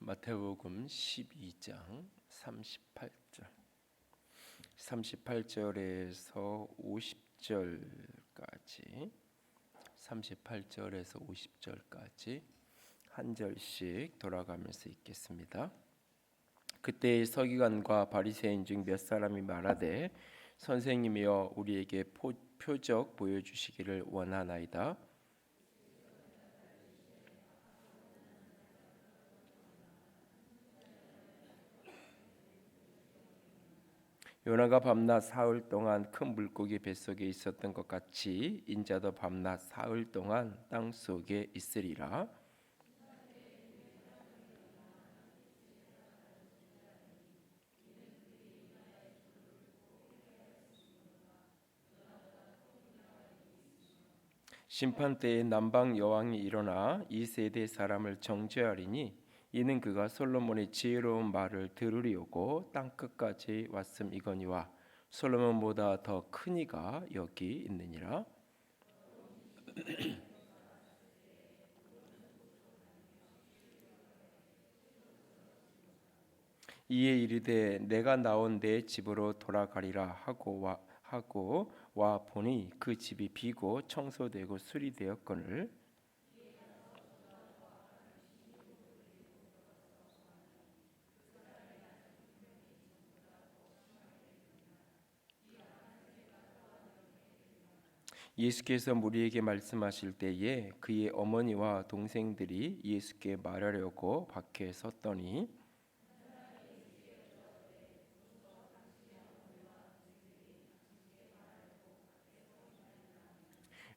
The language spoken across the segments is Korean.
마태복음 12장 38절 38절에서 50절까지 38절에서 50절까지 한 절씩 돌아가면서 읽겠습니다. 그때 서기관과 바리새인 중 몇 사람이 말하되 선생님이여 우리에게 표적 보여주시기를 원하나이다. 요나가 밤낮 사흘 동안 큰 물고기 뱃속에 있었던 것 같이 인자도 밤낮 사흘 동안 땅 속에 있으리라. 심판 때에 남방 여왕이 일어나 이 세대 사람을 정죄하리니 이는 그가 솔로몬의 지혜로운 말을 들으려고 땅 끝까지 왔음이거니와 솔로몬보다 더 큰 이가 여기 있느니라. 이에 이르되 내가 나온 내 집으로 돌아가리라 하고 와 보니 그 집이 비고 청소되고 수리되었거늘 예수께서 무리에게 말씀하실 때에 그의 어머니와 동생들이 예수께 말하려고 밖에 섰더니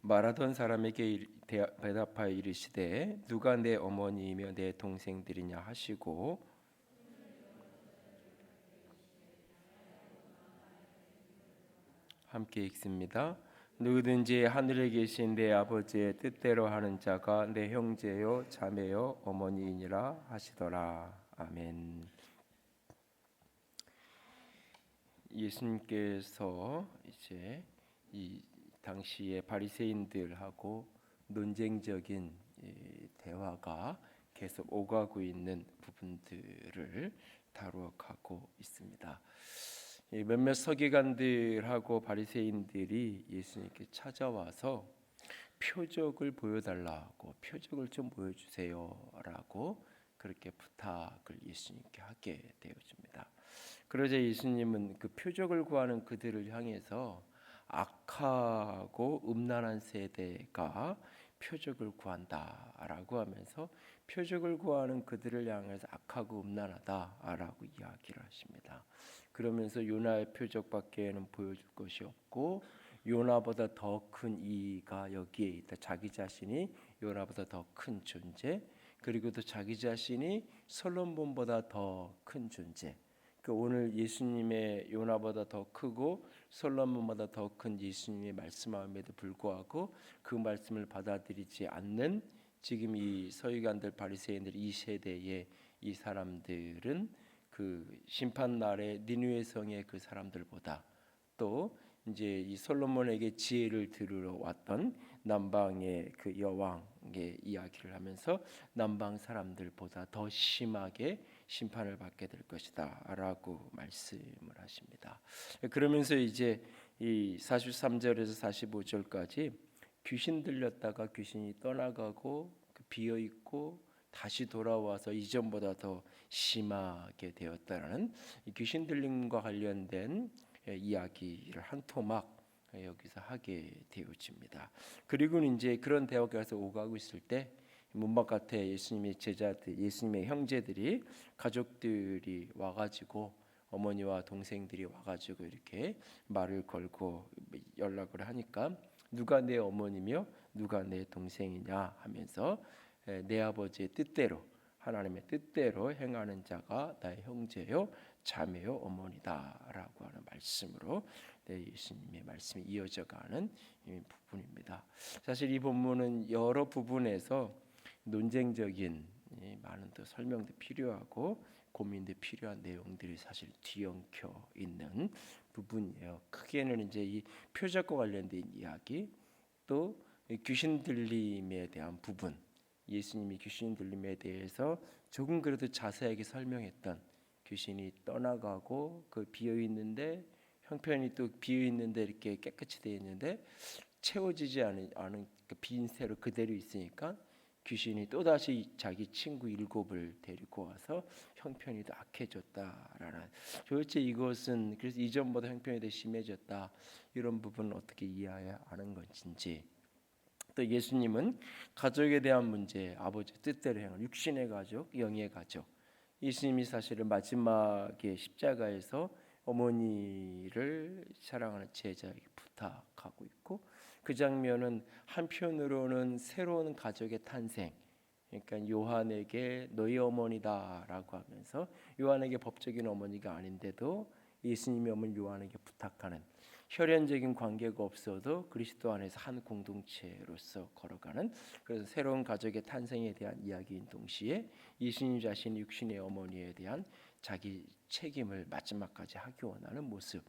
말하던 사람에게 대답하여 이르시되 누가 내 어머니이며 내 동생들이냐 하시고 함께 읽습니다. 누구든지 하늘에 계신 내 아버지의 뜻대로 하는 자가 내 형제요 자매요 어머니이니라 하시더라. 아멘. 예수님께서 이제 이 당시의 바리새인들하고 논쟁적인 대화가 계속 오가고 있는 부분들을 다루어가고 있습니다. 몇몇 서기관들하고 바리새인들이 예수님께 찾아와서 표적을 보여달라고 표적을 좀 보여주세요라고 그렇게 부탁을 예수님께 하게 되어집니다. 그러자 예수님은 그 표적을 구하는 그들을 향해서 악하고 음란한 세대가 표적을 구한다라고 하면서 표적을 구하는 그들을 향해서 악하고 음란하다라고 이야기를 하십니다. 그러면서 요나의 표적밖에는 보여줄 것이 없고 요나보다 더 큰 이가 여기에 있다. 자기 자신이 요나보다 더 큰 존재, 그리고 또 자기 자신이 솔로몬보다 더 큰 존재. 오늘 예수님의 요나보다 더 크고 솔로몬보다 더 큰 예수님의 말씀함에도 불구하고 그 말씀을 받아들이지 않는 지금 이 서기관들 바리새인들 이 세대의 이 사람들은 그 심판 날에 니느웨 성의 그 사람들보다 또 이제 이 솔로몬에게 지혜를 들으러 왔던 남방의 그 여왕의 이야기를 하면서 남방 사람들보다 더 심하게 심판을 받게 될 것이다라고 말씀을 하십니다. 그러면서 이제 이 43절에서 45절까지 귀신 들렸다가 귀신이 떠나가고 비어 있고 다시 돌아와서 이전보다 더 심하게 되었다라는 귀신 들림과 관련된 이야기를 한 토막 여기서 하게 되어집니다. 그리고 이제 그런 대화가 오가고 있을 때 문 바깥에 예수님의 제자들, 예수님의 형제들이 가족들이 와가지고 어머니와 동생들이 와가지고 이렇게 말을 걸고 연락을 하니까 누가 내 어머니며 누가 내 동생이냐 하면서 내 아버지의 뜻대로 하나님의 뜻대로 행하는 자가 나의 형제요 자매요 어머니다라고 하는 말씀으로 예수님의 말씀이 이어져가는 부분입니다. 사실 이 본문은 여러 부분에서 논쟁적인 많은 또 설명도 필요하고 고민도 필요한 내용들이 사실 뒤엉켜 있는 부분이에요. 크게는 이제 이 표적과 관련된 이야기, 또 귀신 들림에 대한 부분, 예수님이 귀신 들림에 대해서 조금 그래도 자세하게 설명했던, 귀신이 떠나가고 그 비어 있는데 형편이 또 비어 있는데 이렇게 깨끗이 되어 있는데 채워지지 않은 그 빈 새로 그대로 있으니까 귀신이 또 다시 자기 친구 7을 데리고 와서 형편이 더 악해졌다라는, 도대체 이것은 그래서 이전보다 형편이 더 심해졌다, 이런 부분은 어떻게 이해해야 하는 것인지. 또 예수님은 가족에 대한 문제, 아버지 뜻대로 행한 육신의 가족, 영의 가족, 예수님이 사실은 마지막에 십자가에서 어머니를 사랑하는 제자에게 부탁하고 있고, 그 장면은 한편으로는 새로운 가족의 탄생, 그러니까 요한에게 너희 어머니다라고 하면서 요한에게 법적인 어머니가 아닌데도 예수님의 어머니 요한에게 부탁하는, 혈연적인 관계가 없어도 그리스도 안에서 한 공동체로서 걸어가는, 그래서 새로운 가족의 탄생에 대한 이야기인 동시에 예수님 자신이 육신의 어머니에 대한 자기 책임을 마지막까지 하기 원하는 모습.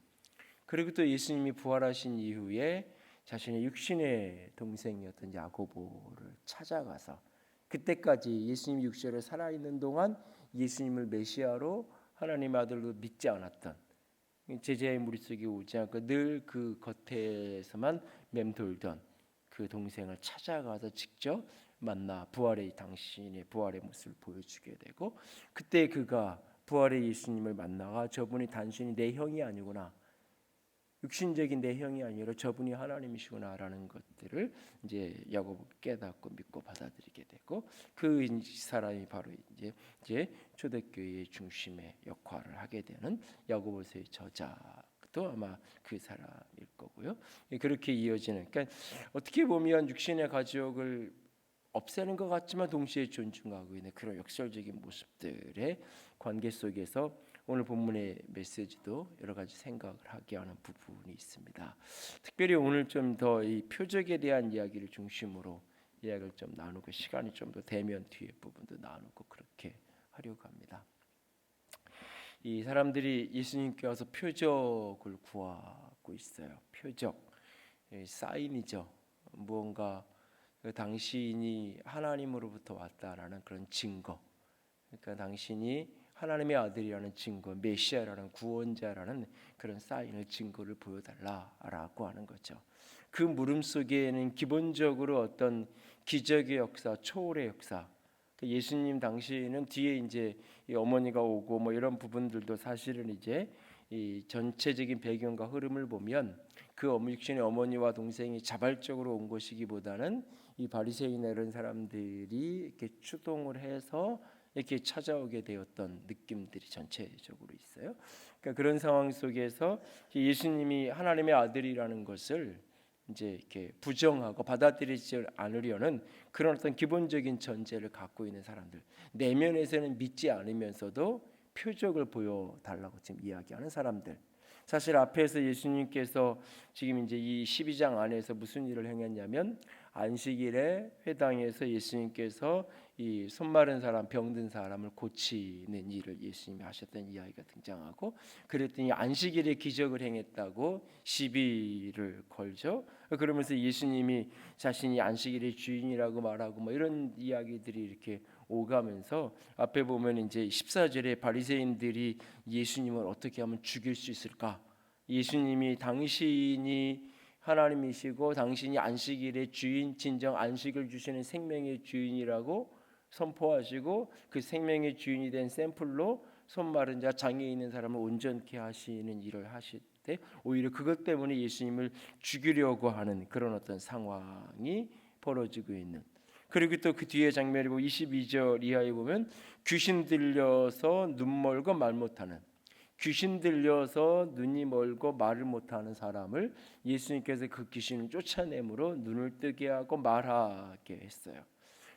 그리고 또 예수님이 부활하신 이후에 자신의 육신의 동생이었던 야고보를 찾아가서, 그때까지 예수님 육신으로 살아있는 동안 예수님을 메시아로 하나님의 아들로 믿지 않았던, 제자의 무릿속에 오지 않고 늘 그 겉에서만 맴돌던 그 동생을 찾아가서 직접 만나 당신의 부활의 모습을 보여주게 되고, 그때 그가 부활의 예수님을 만나가 저분이 단순히 내 형이 아니구나, 육신적인 내 형이 아니라 저분이 하나님이시구나라는 것들을 이제 야고보 깨닫고 믿고 받아들이게 되고, 그 사람이 바로 이제 초대교회의 중심의 역할을 하게 되는 야고보서의 저자도 아마 그 사람일 거고요. 그렇게 이어지는, 그러니까 어떻게 보면 육신의 가족을 없애는 것 같지만 동시에 존중하고 있는 그런 역설적인 모습들의 관계 속에서 오늘 본문의 메시지도 여러 가지 생각을 하게 하는 부분이 있습니다. 특별히 오늘 좀 더 이 표적에 대한 이야기를 중심으로 이야기를 좀 나누고, 시간이 좀 더 되면 뒤에 부분도 나누고 그렇게 하려고 합니다. 이 사람들이 예수님께 와서 표적을 구하고 있어요. 표적, 사인이죠. 무언가 당신이 하나님으로부터 왔다라는 그런 증거, 그러니까 당신이 하나님의 아들이라는 증거, 메시아라는 구원자라는 그런 사인을, 증거를 보여달라라고 하는 거죠. 그 물음 속에는 기본적으로 어떤 기적의 역사, 초월의 역사, 예수님 당시에는 뒤에 이제 이 어머니가 오고 뭐 이런 부분들도 사실은 이제 이 전체적인 배경과 흐름을 보면 그 육신의 어머니와 동생이 자발적으로 온 것이기보다는 이 바리새인 이런 사람들이 이렇게 추동을 해서 이렇게 찾아오게 되었던 느낌들이 전체적으로 있어요. 그러니까 그런 상황 속에서 예수님이 하나님의 아들이라는 것을 이제 이렇게 부정하고 받아들이지 않으려는 그런 어떤 기본적인 전제를 갖고 있는 사람들, 내면에서는 믿지 않으면서도 표적을 보여달라고 지금 이야기하는 사람들. 사실 앞에서 예수님께서 지금 이제 이 12장 안에서 무슨 일을 행했냐면, 안식일에 회당에서 예수님께서 이 손마른 사람, 병든 사람을 고치는 일을 예수님이 하셨던 이야기가 등장하고, 그랬더니 안식일에 기적을 행했다고 시비를 걸죠. 그러면서 예수님이 자신이 안식일의 주인이라고 말하고 뭐 이런 이야기들이 이렇게 오가면서, 앞에 보면 이제 14절에 바리새인들이 예수님을 어떻게 하면 죽일 수 있을까? 예수님이 당신이 하나님이시고 당신이 안식일의 주인, 진정 안식을 주시는 생명의 주인이라고 선포하시고, 그 생명의 주인이 된 샘플로 손 마른 자, 장애 있는 사람을 온전케 하시는 일을 하실 때 오히려 그것 때문에 예수님을 죽이려고 하는 그런 어떤 상황이 벌어지고 있는. 그리고 또 그 뒤에 장면이 22절 이하에 보면 귀신 들려서 눈 멀고 말 못하는, 귀신 들려서 눈이 멀고 말을 못하는 사람을 예수님께서 그 귀신을 쫓아내므로 눈을 뜨게 하고 말하게 했어요.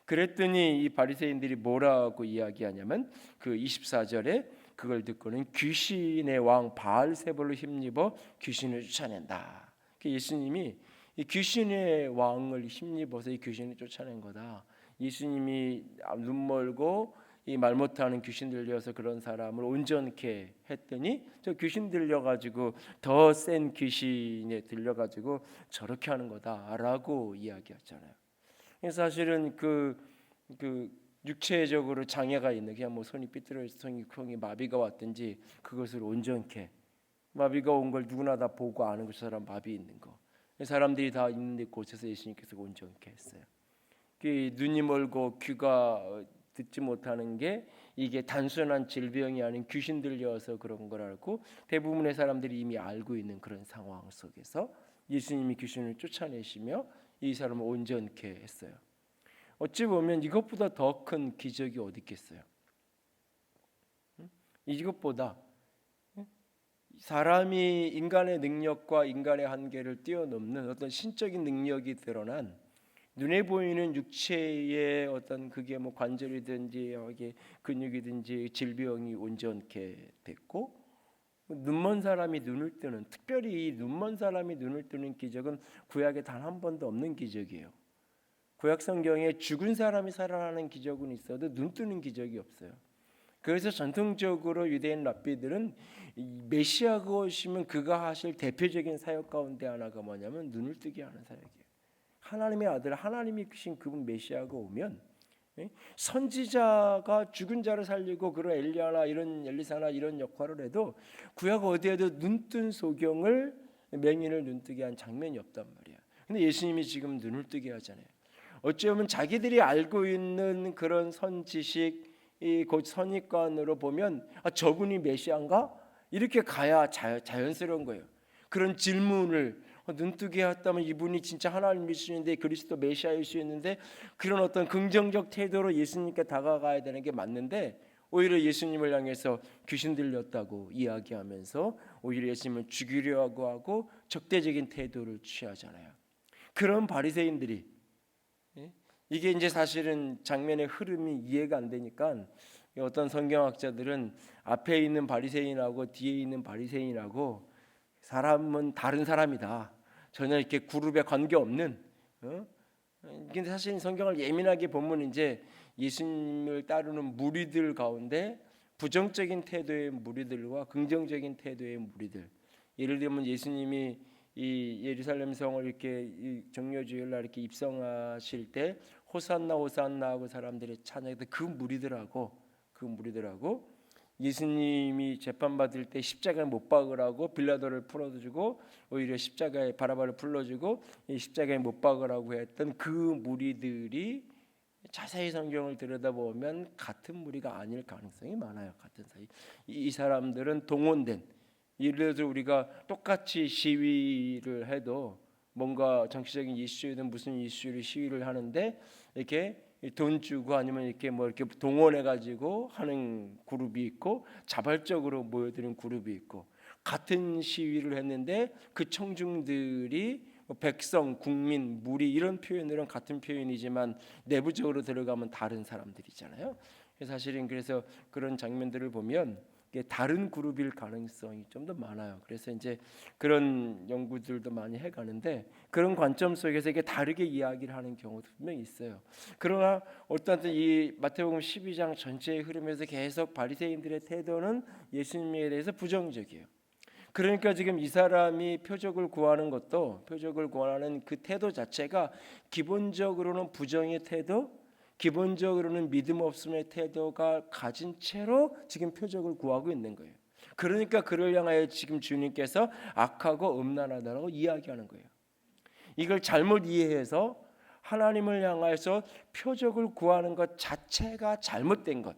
그랬더니 이 바리새인들이 뭐라고 이야기하냐면, 그 24절에 그걸 듣고는 귀신의 왕 바알세불로 힘입어 귀신을 쫓아낸다. 예수님이 이 귀신의 왕을 힘입어서 이 귀신을 쫓아낸 거다. 예수님이 눈 멀고 이 말 못하는 귀신 들려서 그런 사람을 온전케 했더니 저 귀신 들려가지고 더 센 귀신에 들려가지고 저렇게 하는 거다라고 이야기하잖아요. 사실은 그 그 육체적으로 장애가 있는, 그냥 뭐 손이 삐뚤어져서 손이 마비가 왔든지 그것을 온전케, 마비가 온 걸 누구나 다 보고 아는 그 사람 마비 있는 거, 사람들이 다 있는 곳에서 예수님께서 온전케 했어요. 그 눈이 멀고 귀가 듣지 못하는 게 이게 단순한 질병이 아닌 귀신 들려서 그런 걸 알고 대부분의 사람들이 이미 알고 있는 그런 상황 속에서 예수님이 귀신을 쫓아내시며 이 사람을 온전케 했어요. 어찌 보면 이것보다 더 큰 기적이 어디 있겠어요? 이것보다 사람이 인간의 능력과 인간의 한계를 뛰어넘는 어떤 신적인 능력이 드러난, 눈에 보이는 육체의 어떤 그게 뭐 관절이든지 이게 근육이든지 질병이 온전케 됐고, 눈먼 사람이 눈을 뜨는, 특별히 눈먼 사람이 눈을 뜨는 기적은 구약에 단 한 번도 없는 기적이에요. 구약 성경에 죽은 사람이 살아나는 기적은 있어도 눈 뜨는 기적이 없어요. 그래서 전통적으로 유대인 랍비들은 메시아가 오시면 그가 하실 대표적인 사역 가운데 하나가 뭐냐면 눈을 뜨게 하는 사역이에요. 하나님의 아들, 하나님이 주신 그분 메시아가 오면 선지자가 죽은 자를 살리고 그런 엘리야나 이런 엘리사나 이런 역할을 해도 구약 어디에도 눈뜬 소경을, 맹인을 눈뜨게 한 장면이 없단 말이야. 근데 예수님이 지금 눈을 뜨게 하잖아요. 어쩌면 자기들이 알고 있는 그런 선지식, 곧 선입관으로 보면 저분이 메시아인가? 이렇게 가야 자연스러운 거예요. 그런 질문을 눈뜨게 했다면 이분이 진짜 하나님이시는데 그리스도 메시아일 수 있는데, 그런 어떤 긍정적 태도로 예수님께 다가가야 되는 게 맞는데 오히려 예수님을 향해서 귀신 들렸다고 이야기하면서 오히려 예수님을 죽이려 하고 적대적인 태도를 취하잖아요. 그런 바리새인들이, 이게 이제 사실은 장면의 흐름이 이해가 안 되니까 어떤 성경학자들은 앞에 있는 바리새인하고 뒤에 있는 바리새인하고 사람은 다른 사람이다, 전혀 이렇게 그룹에 관계없는. 근데 사실 성경을 예민하게 보면 이제 예수님을 따르는 무리들 가운데 부정적인 태도의 무리들과 긍정적인 태도의 무리들, 예를 들면 예수님이 이 예루살렘 성을 이렇게 이 정료주일 날 이렇게 입성하실 때 호산나 호산나 하고 사람들이 찬양했던 그 무리들하고 예수님이 재판받을 때 십자가에 못 박으라고 빌라도를 풀어주고 오히려 십자가에 바라바를 풀어주고 이 십자가에 못 박으라고 했던 그 무리들이 자세히 성경을 들여다보면 같은 무리가 아닐 가능성이 많아요. 같은 사이. 이 사람들은 동원된, 예를 들어 우리가 똑같이 시위를 해도 뭔가 정치적인 이슈든 무슨 이슈를 시위를 하는데 이렇게 돈 주고 아니면 이렇게 뭐 이렇게 동원해 가지고 하는 그룹이 있고 자발적으로 모여드는 그룹이 있고, 같은 시위를 했는데 그 청중들이 백성, 국민, 무리 이런 표현들은 같은 표현이지만 내부적으로 들어가면 다른 사람들이잖아요. 사실은 그래서 그런 장면들을 보면 다른 그룹일 가능성이 좀 더 많아요. 그래서 이제 그런 연구들도 많이 해가는데 그런 관점 속에서 이게 다르게 이야기를 하는 경우도 분명히 있어요. 그러나 어쨌든 이 마태복음 12장 전체의 흐름에서 계속 바리새인들의 태도는 예수님에 대해서 부정적이에요. 그러니까 지금 이 사람이 표적을 구하는 것도, 표적을 구하는 그 태도 자체가 기본적으로는 부정의 태도, 기본적으로는 믿음 없음의 태도가 가진 채로 지금 표적을 구하고 있는 거예요. 그러니까 그를 향하여 지금 주님께서 악하고 음란하다고 이야기하는 거예요. 이걸 잘못 이해해서 하나님을 향해서 표적을 구하는 것 자체가 잘못된 것,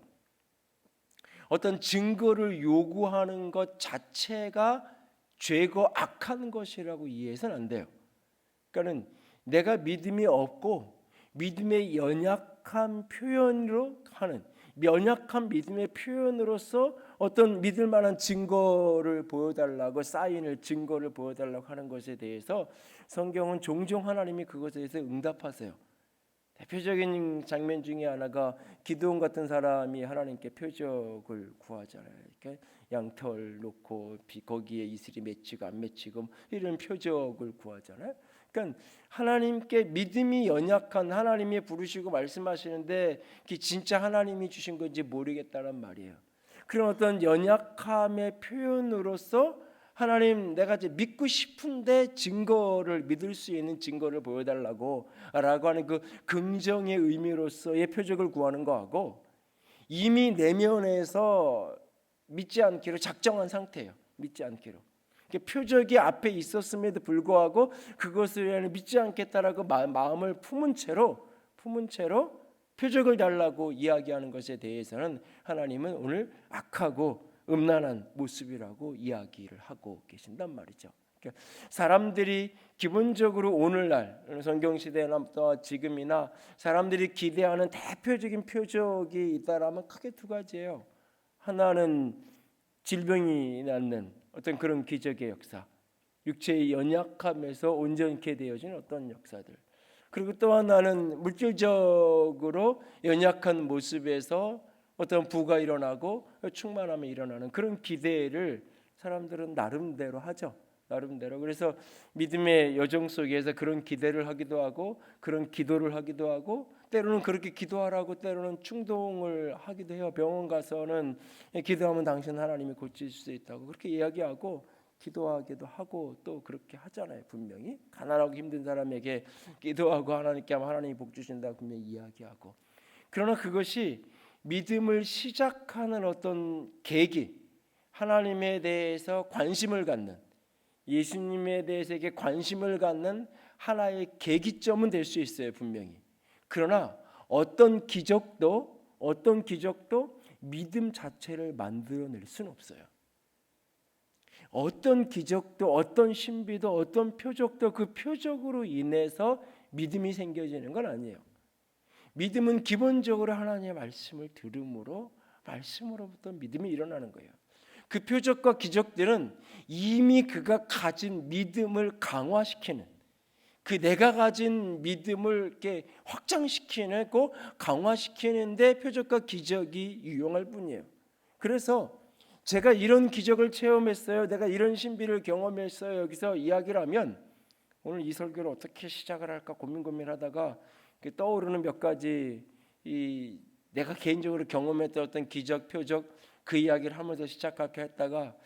어떤 증거를 요구하는 것 자체가 죄고 악한 것이라고 이해해서는 안 돼요. 그러니까는 내가 믿음이 없고 믿음의 연약한 표현으로 하는, 연약한 믿음의 표현으로서 어떤 믿을 만한 증거를 보여달라고, 사인을, 증거를 보여달라고 하는 것에 대해서 성경은 종종 하나님이 그것에 대해서 응답하세요. 대표적인 장면 중에 하나가 기드온 같은 사람이 하나님께 표적을 구하잖아요. 이렇게 양털 놓고 거기에 이슬이 맺히고 안 맺히고 이런 표적을 구하잖아요. 그러니까 하나님께 믿음이 연약한, 하나님이 부르시고 말씀하시는데 그게 진짜 하나님이 주신 건지 모르겠다는 말이에요. 그런 어떤 연약함의 표현으로서 하나님 내가 이제 믿고 싶은데 증거를 믿을 수 있는 증거를 보여달라고 라고 하는 그 긍정의 의미로서의 표적을 구하는 거하고 이미 내면에서 믿지 않기로 작정한 상태예요. 믿지 않기로. 표적이 앞에 있었음에도 불구하고 그것을 믿지 않겠다라고 마음을 품은 채로 표적을 달라고 이야기하는 것에 대해서는 하나님은 오늘 악하고 음란한 모습이라고 이야기를 하고 계신단 말이죠. 그러니까 사람들이 기본적으로 오늘날 성경시대나 또 지금이나 사람들이 기대하는 대표적인 표적이 있다라면 크게 두 가지예요. 하나는 질병이 낫는 어떤 그런 기적의 역사, 육체의 연약함에서 온전케 되어진 어떤 역사들, 그리고 또 하나는 물질적으로 연약한 모습에서 어떤 부가 일어나고 충만함이 일어나는 그런 기대를 사람들은 나름대로 하죠. 나름대로. 그래서 믿음의 여정 속에서 그런 기대를 하기도 하고 그런 기도를 하기도 하고 때로는 그렇게 기도하라고 때로는 충동을 하기도 해요. 병원 가서는 기도하면 당신 하나님이 고칠 수 있다고 그렇게 이야기하고 기도하기도 하고 또 그렇게 하잖아요. 분명히 가난하고 힘든 사람에게 기도하고 하나님께 하면 하나님이 복 주신다고 분명히 이야기하고, 그러나 그것이 믿음을 시작하는 어떤 계기, 하나님에 대해서 관심을 갖는, 예수님에 대해서 관심을 갖는 하나의 계기점은 될 수 있어요. 분명히. 그러나 어떤 기적도 믿음 자체를 만들어낼 수는 없어요. 어떤 기적도 어떤 신비도 어떤 표적도 그 표적으로 인해서 믿음이 생겨지는 건 아니에요. 믿음은 기본적으로 하나님의 말씀을 들음으로 말씀으로부터 믿음이 일어나는 거예요. 그 표적과 기적들은 이미 그가 가진 믿음을 강화시키는, 그 내가 가진 믿음을 이렇게 확장시키는, 강화시키는데 표적과 기적이 유용할 뿐이에요. 그래서 제가 이런 기적을 체험했어요, 내가 이런 신비를 경험했어요, 여기서 이야기를 하면 오늘 이 설교를 어떻게 시작을 할까 고민하다가 떠오르는 몇 가지 내가 개인적으로 경험했던 어떤 기적, 표적 그 이야기를 하면서 시작할까 했다가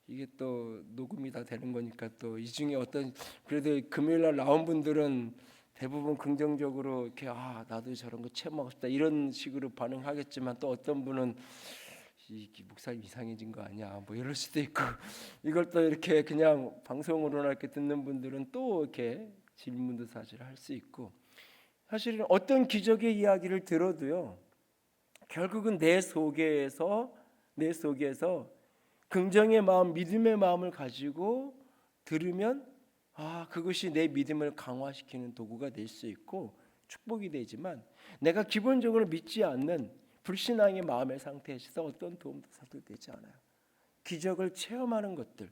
이게 또 녹음이 다 되는 거니까 또 이 중에 어떤, 그래도 금요일날 나온 분들은 대부분 긍정적으로 이렇게 나도 저런 거 체험하고 싶다 이런 식으로 반응하겠지만, 또 어떤 분은 이 목사님 이상해진 거 아니야 뭐 이럴 수도 있고, 이걸 또 이렇게 그냥 방송으로나 이렇게 듣는 분들은 또 이렇게 질문도 사실 할 수 있고, 사실은 어떤 기적의 이야기를 들어도요 결국은 내 속에서 긍정의 마음, 믿음의 마음을 가지고 들으면 그것이 내 믿음을 강화시키는 도구가 될 수 있고 축복이 되지만, 내가 기본적으로 믿지 않는 불신앙의 마음의 상태에서 어떤 도움도 사도 되지 않아요. 기적을 체험하는 것들,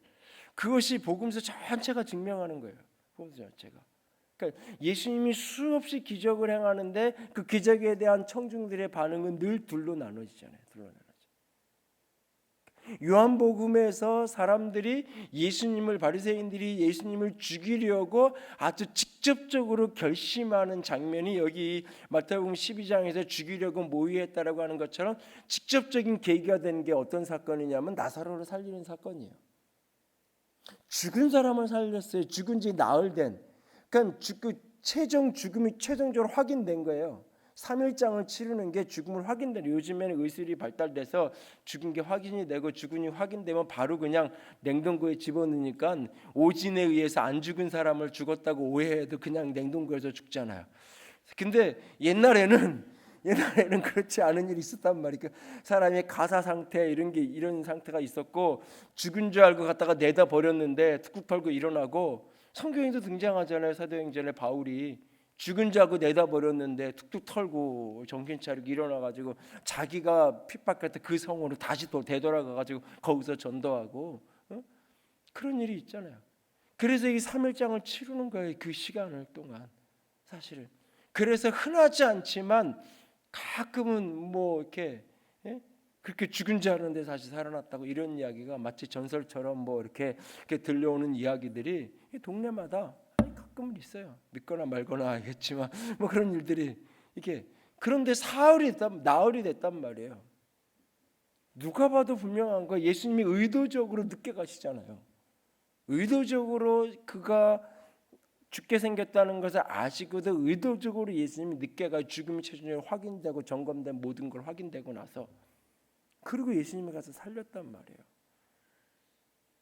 그것이 복음서 전체가 증명하는 거예요. 복음서 전체가. 그러니까 예수님이 수없이 기적을 행하는데 그 기적에 대한 청중들의 반응은 늘 둘로 나눠지잖아요. 요한복음에서 사람들이 바리새인들이 예수님을 죽이려고 아주 직접적으로 결심하는 장면이 여기 마태복음 12장에서 죽이려고 모의했다라고 하는 것처럼 직접적인 계기가 된 게 어떤 사건이냐면 나사로를 살리는 사건이에요. 죽은 사람을 살렸어요. 죽은 지 나흘 된. 그러니까 죽음이 최종적으로 확인된 거예요. 3일장을 치르는 게 죽음을 확인되는, 요즘에는 의술이 발달돼서 죽은 게 확인이 되고 죽음이 확인되면 바로 그냥 냉동고에 집어넣으니까 오진에 의해서 안 죽은 사람을 죽었다고 오해해도 그냥 냉동고에서 죽잖아요. 근데 옛날에는 그렇지 않은 일이 있었단 말이에요. 사람의 가사 상태 이런 상태가 있었고, 죽은 줄 알고 갔다가 내다 버렸는데 툭툭 털고 일어나고, 성경에도 등장하잖아요. 사도행전에 바울이 죽은 줄 알고 내다 버렸는데 툭툭 털고 정신 차리고 일어나가지고 자기가 핍박했던 그 성으로 다시 또 되돌아가가지고 거기서 전도하고, 그런 일이 있잖아요. 그래서 이 3일장을 치르는 거예요. 그 시간을 동안 사실은. 그래서 흔하지 않지만 가끔은 뭐 이렇게 그렇게 죽은 줄 알았는데 다시 살아났다고, 이런 이야기가 마치 전설처럼 뭐 이렇게 들려오는 이야기들이 동네마다 가끔은 있어요. 믿거나 말거나 알겠지만 뭐 그런 일들이 이게. 그런데 나흘이 됐단 말이에요. 누가 봐도 분명한 거, 예수님이 의도적으로 늦게 가시잖아요. 의도적으로 그가 죽게 생겼다는 것을 아시고도 의도적으로 예수님이 늦게 가 죽음의 최종적으로 확인되고 점검된 모든 걸 확인되고 나서 그리고 예수님이 가서 살렸단 말이에요.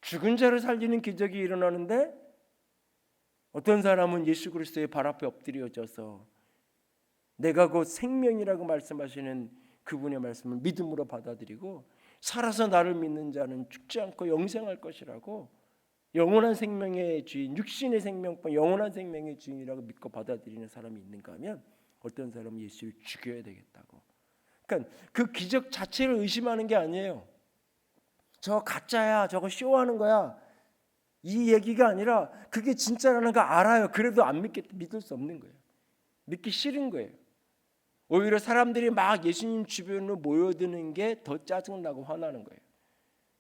죽은 자를 살리는 기적이 일어나는데 어떤 사람은 예수 그리스도의 발 앞에 엎드려져서 내가 곧 생명이라고 말씀하시는 그분의 말씀을 믿음으로 받아들이고 살아서 나를 믿는 자는 죽지 않고 영생할 것이라고 영원한 생명의 주인, 육신의 생명뿐 영원한 생명의 주인이라고 믿고 받아들이는 사람이 있는가 하면 어떤 사람은 예수를 죽여야 되겠다고. 그러니까 그 기적 자체를 의심하는 게 아니에요. 저거 가짜야, 저거 쇼하는 거야, 이 얘기가 아니라 그게 진짜라는 거 알아요. 그래도 안 믿을 수 없는 거예요. 믿기 싫은 거예요. 오히려 사람들이 막 예수님 주변으로 모여드는 게 더 짜증나고 화나는 거예요.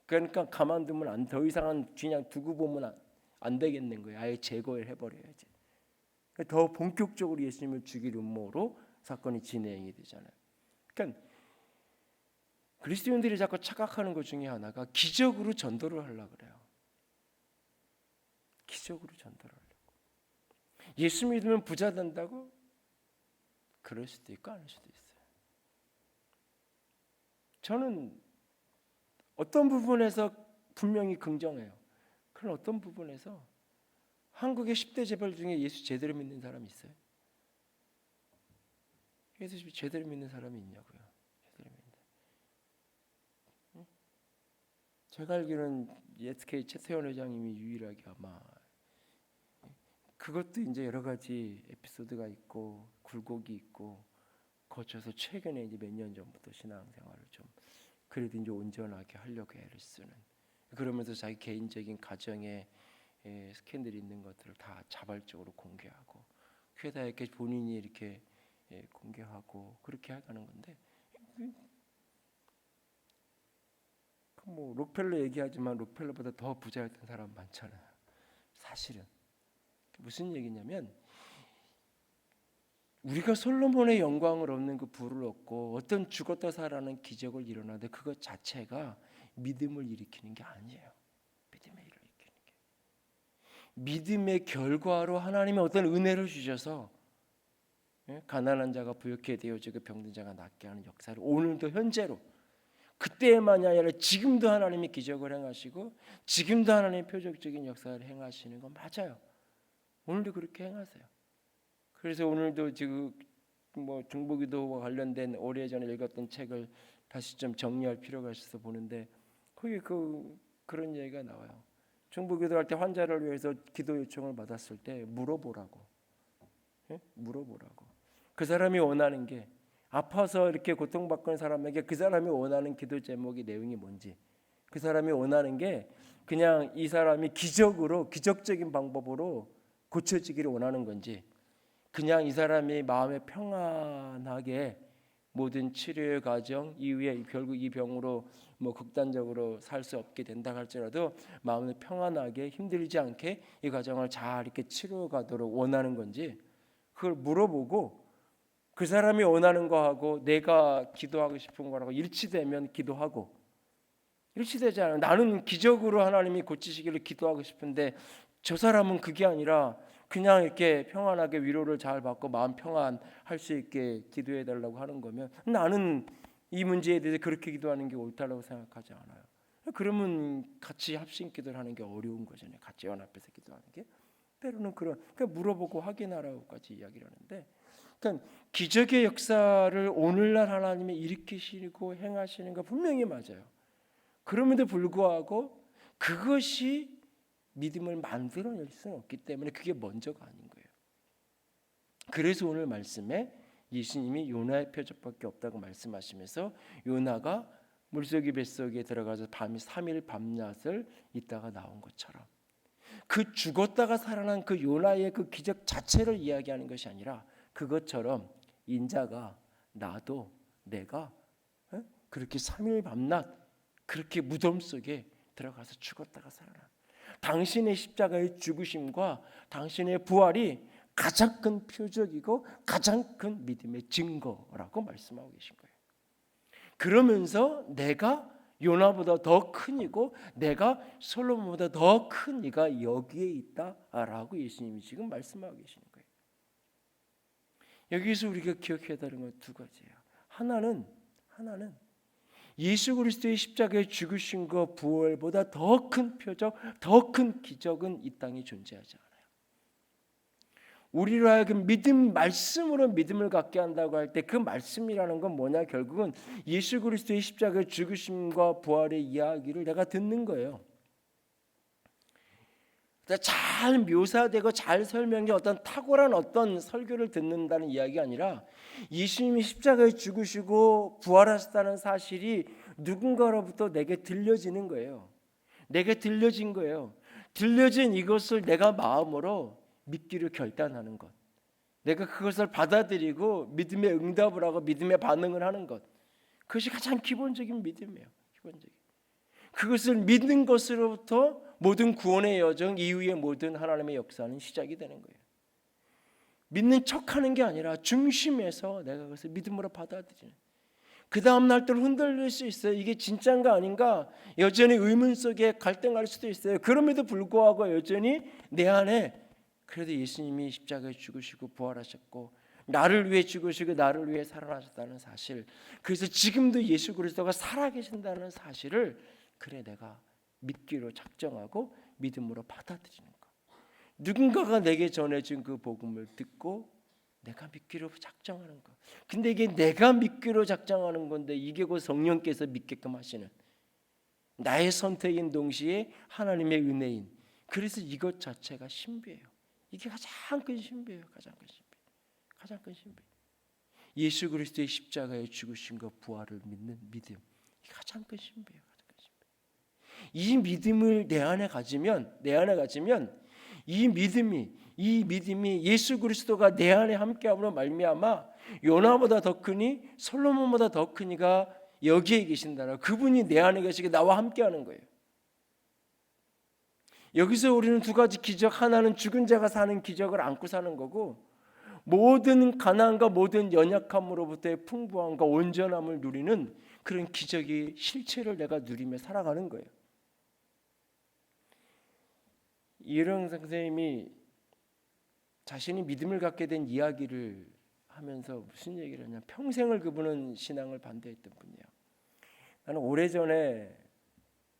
그러니까 가만두면 더 이상은 그냥 두고 보면 안 되겠는 거예요. 아예 제거를 해버려야지. 더 본격적으로 예수님을 죽일 음모로 사건이 진행이 되잖아요. 그러니까 그리스도인들이 자꾸 착각하는 것 중에 하나가 기적으로 전도를 하려고 그래요. 기적으로 전도를 하려고. 예수 믿으면 부자 된다고? 그럴 수도 있고 아닐 수도 있어요. 저는 어떤 부분에서 분명히 긍정해요. 그런 어떤 부분에서 한국의 10대 재벌 중에 예수 제대로 믿는 사람이 있어요? 예수 제대로 믿는 사람이 있냐고요. 제대로 믿는. 응? 제가 알기로는 SK 최태원 회장님이 유일하게 아마 그것도 이제 여러 가지 에피소드가 있고 굴곡이 있고 거쳐서 최근에 이제 몇 년 전부터 신앙생활을 좀 그래도 이제 온전하게 하려고 애를 쓰는, 그러면서 자기 개인적인 가정에 스캔들이 있는 것들을 다 자발적으로 공개하고 회사에게 본인이 이렇게 공개하고 그렇게 해가는 건데, 뭐 록펠러 얘기하지만 록펠러보다 더 부자였던 사람 많잖아요. 사실은 무슨 얘기냐면 우리가 솔로몬의 영광을 얻는 그 부를 얻고 어떤 죽었다 살아나는 기적을 일어나는데 그것 자체가 믿음을 일으키는 게 아니에요. 믿음을 일으키는 게. 믿음의 결과로 하나님의 어떤 은혜를 주셔서 가난한 자가 부유케 되어지고 병든 자가 낫게 하는 역사를 오늘도 현재로, 그때만이 아니라 지금도 하나님이 기적을 행하시고 지금도 하나님의 표적적인 역사를 행하시는 건 맞아요. 오늘도 그렇게 행하세요. 그래서 오늘도 지금 뭐 중보기도와 관련된 오래전에 읽었던 책을 다시 좀 정리할 필요가 있어서 보는데 거기 그런 얘기가 나와요. 중보기도할 때 환자를 위해서 기도 요청을 받았을 때 물어보라고. 물어보라고. 그 사람이 원하는 게, 아파서 이렇게 고통받는 사람에게 그 사람이 원하는 기도 제목이 내용이 뭔지, 그 사람이 원하는 게 그냥 이 사람이 기적적인 방법으로 고쳐지기를 원하는 건지, 그냥 이 사람이 마음에 평안하게 모든 치료의 과정 이후에 결국 이 병으로 뭐 극단적으로 살 수 없게 된다 할지라도 마음에 평안하게 힘들지 않게 이 과정을 잘 이렇게 치료가도록 원하는 건지, 그걸 물어보고 그 사람이 원하는 거하고 내가 기도하고 싶은 거라고 일치되면 기도하고, 일치되지 않으면 나는 기적으로 하나님이 고치시기를 기도하고 싶은데 저 사람은 그게 아니라 그냥 이렇게 평안하게 위로를 잘 받고 마음 평안할 수 있게 기도해 달라고 하는 거면 나는 이 문제에 대해서 그렇게 기도하는 게 옳다고 생각하지 않아요. 그러면 같이 합심 기도를 하는 게 어려운 거잖아요. 같이 연합해서 기도하는 게. 때로는 그러니까 물어보고 확인하라고까지 이야기를 하는데, 그러니까 기적의 역사를 오늘날 하나님이 일으키시고 행하시는 거 분명히 맞아요. 그럼에도 불구하고 그것이 믿음을 만들어낼 수는 없기 때문에 그게 먼저가 아닌 거예요. 그래서 오늘 말씀에 예수님이 요나의 표적밖에 없다고 말씀하시면서 요나가 물고기 뱃속에 들어가서 밤이 3일 밤낮을 있다가 나온 것처럼, 그 죽었다가 살아난 그 요나의 그 기적 자체를 이야기하는 것이 아니라 그것처럼 인자가, 나도, 내가 그렇게 3일 밤낮 그렇게 무덤 속에 들어가서 죽었다가 살아난 당신의 십자가의 죽으심과 당신의 부활이 가장 큰 표적이고 가장 큰 믿음의 증거라고 말씀하고 계신 거예요. 그러면서 내가 요나보다 더 큰 이고 내가 솔로몬보다 더 큰 이가 여기에 있다라고 예수님이 지금 말씀하고 계시는 거예요. 여기서 우리가 기억해야 되는 건 두 가지예요. 하나는 예수 그리스도의 십자가에 죽으심과 부활보다 더 큰 표적, 더 큰 기적은 이 땅에 존재하지 않아요. 우리로 하여금 말씀으로 믿음을 갖게 한다고 할 때 그 말씀이라는 건 뭐냐? 결국은 예수 그리스도의 십자가의 죽으심과 부활의 이야기를 내가 듣는 거예요. 잘 묘사되고 잘 설명된 어떤 탁월한 어떤 설교를 듣는다는 이야기가 아니라 예수님이 십자가에 죽으시고 부활하셨다는 사실이 누군가로부터 내게 들려지는 거예요. 내게 들려진 거예요. 들려진 이것을 내가 마음으로 믿기로 결단하는 것, 내가 그것을 받아들이고 믿음의 응답을 하고 믿음의 반응을 하는 것, 그것이 가장 기본적인 믿음이에요. 기본적인. 그것을 믿는 것으로부터 모든 구원의 여정 이후의 모든 하나님의 역사는 시작이 되는 거예요. 믿는 척하는 게 아니라 중심에서 내가 그것을 믿음으로 받아들이는. 그 다음 날 또 흔들릴 수 있어요. 이게 진짜인가 아닌가 여전히 의문 속에 갈등할 수도 있어요. 그럼에도 불구하고 여전히 내 안에 그래도 예수님이 십자가에 죽으시고 부활하셨고 나를 위해 죽으시고 나를 위해 살아나셨다는 사실, 그래서 지금도 예수 그리스도가 살아계신다는 사실을 그래 내가 믿기로 작정하고 믿음으로 받아들이는 것. 누군가가 내게 전해준 그 복음을 듣고 내가 믿기로 작정하는 것. 근데 이게 내가 믿기로 작정하는 건데 이게 곧 성령께서 믿게끔 하시는 나의 선택인 동시에 하나님의 은혜인. 그래서 이것 자체가 신비예요. 이게 가장 큰 신비예요. 가장 큰 신비. 가장 큰 신비. 예수 그리스도의 십자가에 죽으심과 부활을 믿는 믿음. 이게 가장 큰 신비예요. 가장 큰 신비. 이 믿음을 내 안에 가지면 이 믿음이 예수 그리스도가 내 안에 함께함으로 말미암아 요나보다 더 크니 솔로몬보다 더 크니가 여기에 계신다라. 그분이 내 안에 계시게 나와 함께하는 거예요. 여기서 우리는 두 가지 기적, 하나는 죽은 자가 사는 기적을 안고 사는 거고, 모든 가난과 모든 연약함으로부터의 풍부함과 온전함을 누리는 그런 기적의 실체를 내가 누리며 살아가는 거예요. 이영 선생님이 자신이 믿음을 갖게 된 이야기를 하면서 무슨 얘기를 하냐, 평생을 그분은 신앙을 반대했던 분이에요. 나는 오래전에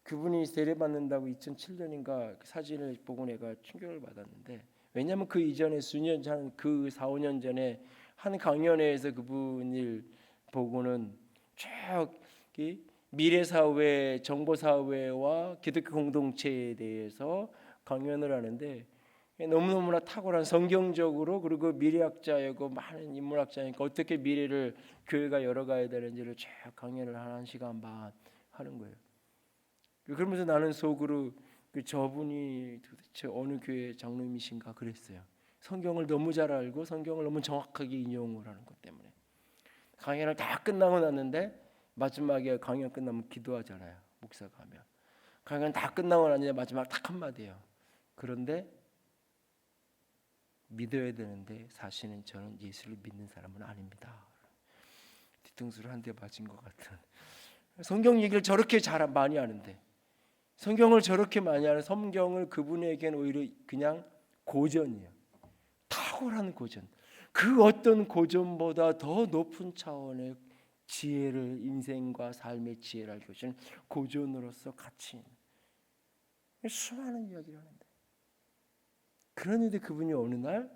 그분이 세례받는다고 2007년인가 사진을 보고 내가 충격을 받았는데, 왜냐하면 그 이전에 수년 전, 그 4, 5년 전에 한 강연회에서 그분을 보고는 저기 미래사회, 정보사회와 기독교 공동체에 대해서 강연을 하는데 너무너무나 탁월한 성경적으로 그리고 미래학자이고 많은 인문학자니까 어떻게 미래를 교회가 열어가야 되는지를 쭉 강연을 한 1시간 반 하는 거예요. 그러면서 나는 속으로 저분이 도대체 어느 교회 장로님이신가 그랬어요. 성경을 너무 잘 알고 성경을 너무 정확하게 인용을 하는 것 때문에. 강연을 다 끝나고 났는데 마지막에 강연 끝나면 기도하잖아요. 목사가 하면. 강연 다 끝나고 나니 마지막 딱 한마디예요. 그런데 믿어야 되는데 사실은 저는 예수를 믿는 사람은 아닙니다. 뒤통수를 한 대 맞은 것 같은. 성경 얘기를 저렇게 많이 하는데, 성경을 저렇게 많이 하는, 성경을 그분에게는 오히려 그냥 고전이에요. 탁월한 고전. 그 어떤 고전보다 더 높은 차원의 지혜를, 인생과 삶의 지혜를 알고 계시는 고전으로서 가치 있는 수많은 이야기를 하는데, 그런데 그분이 어느 날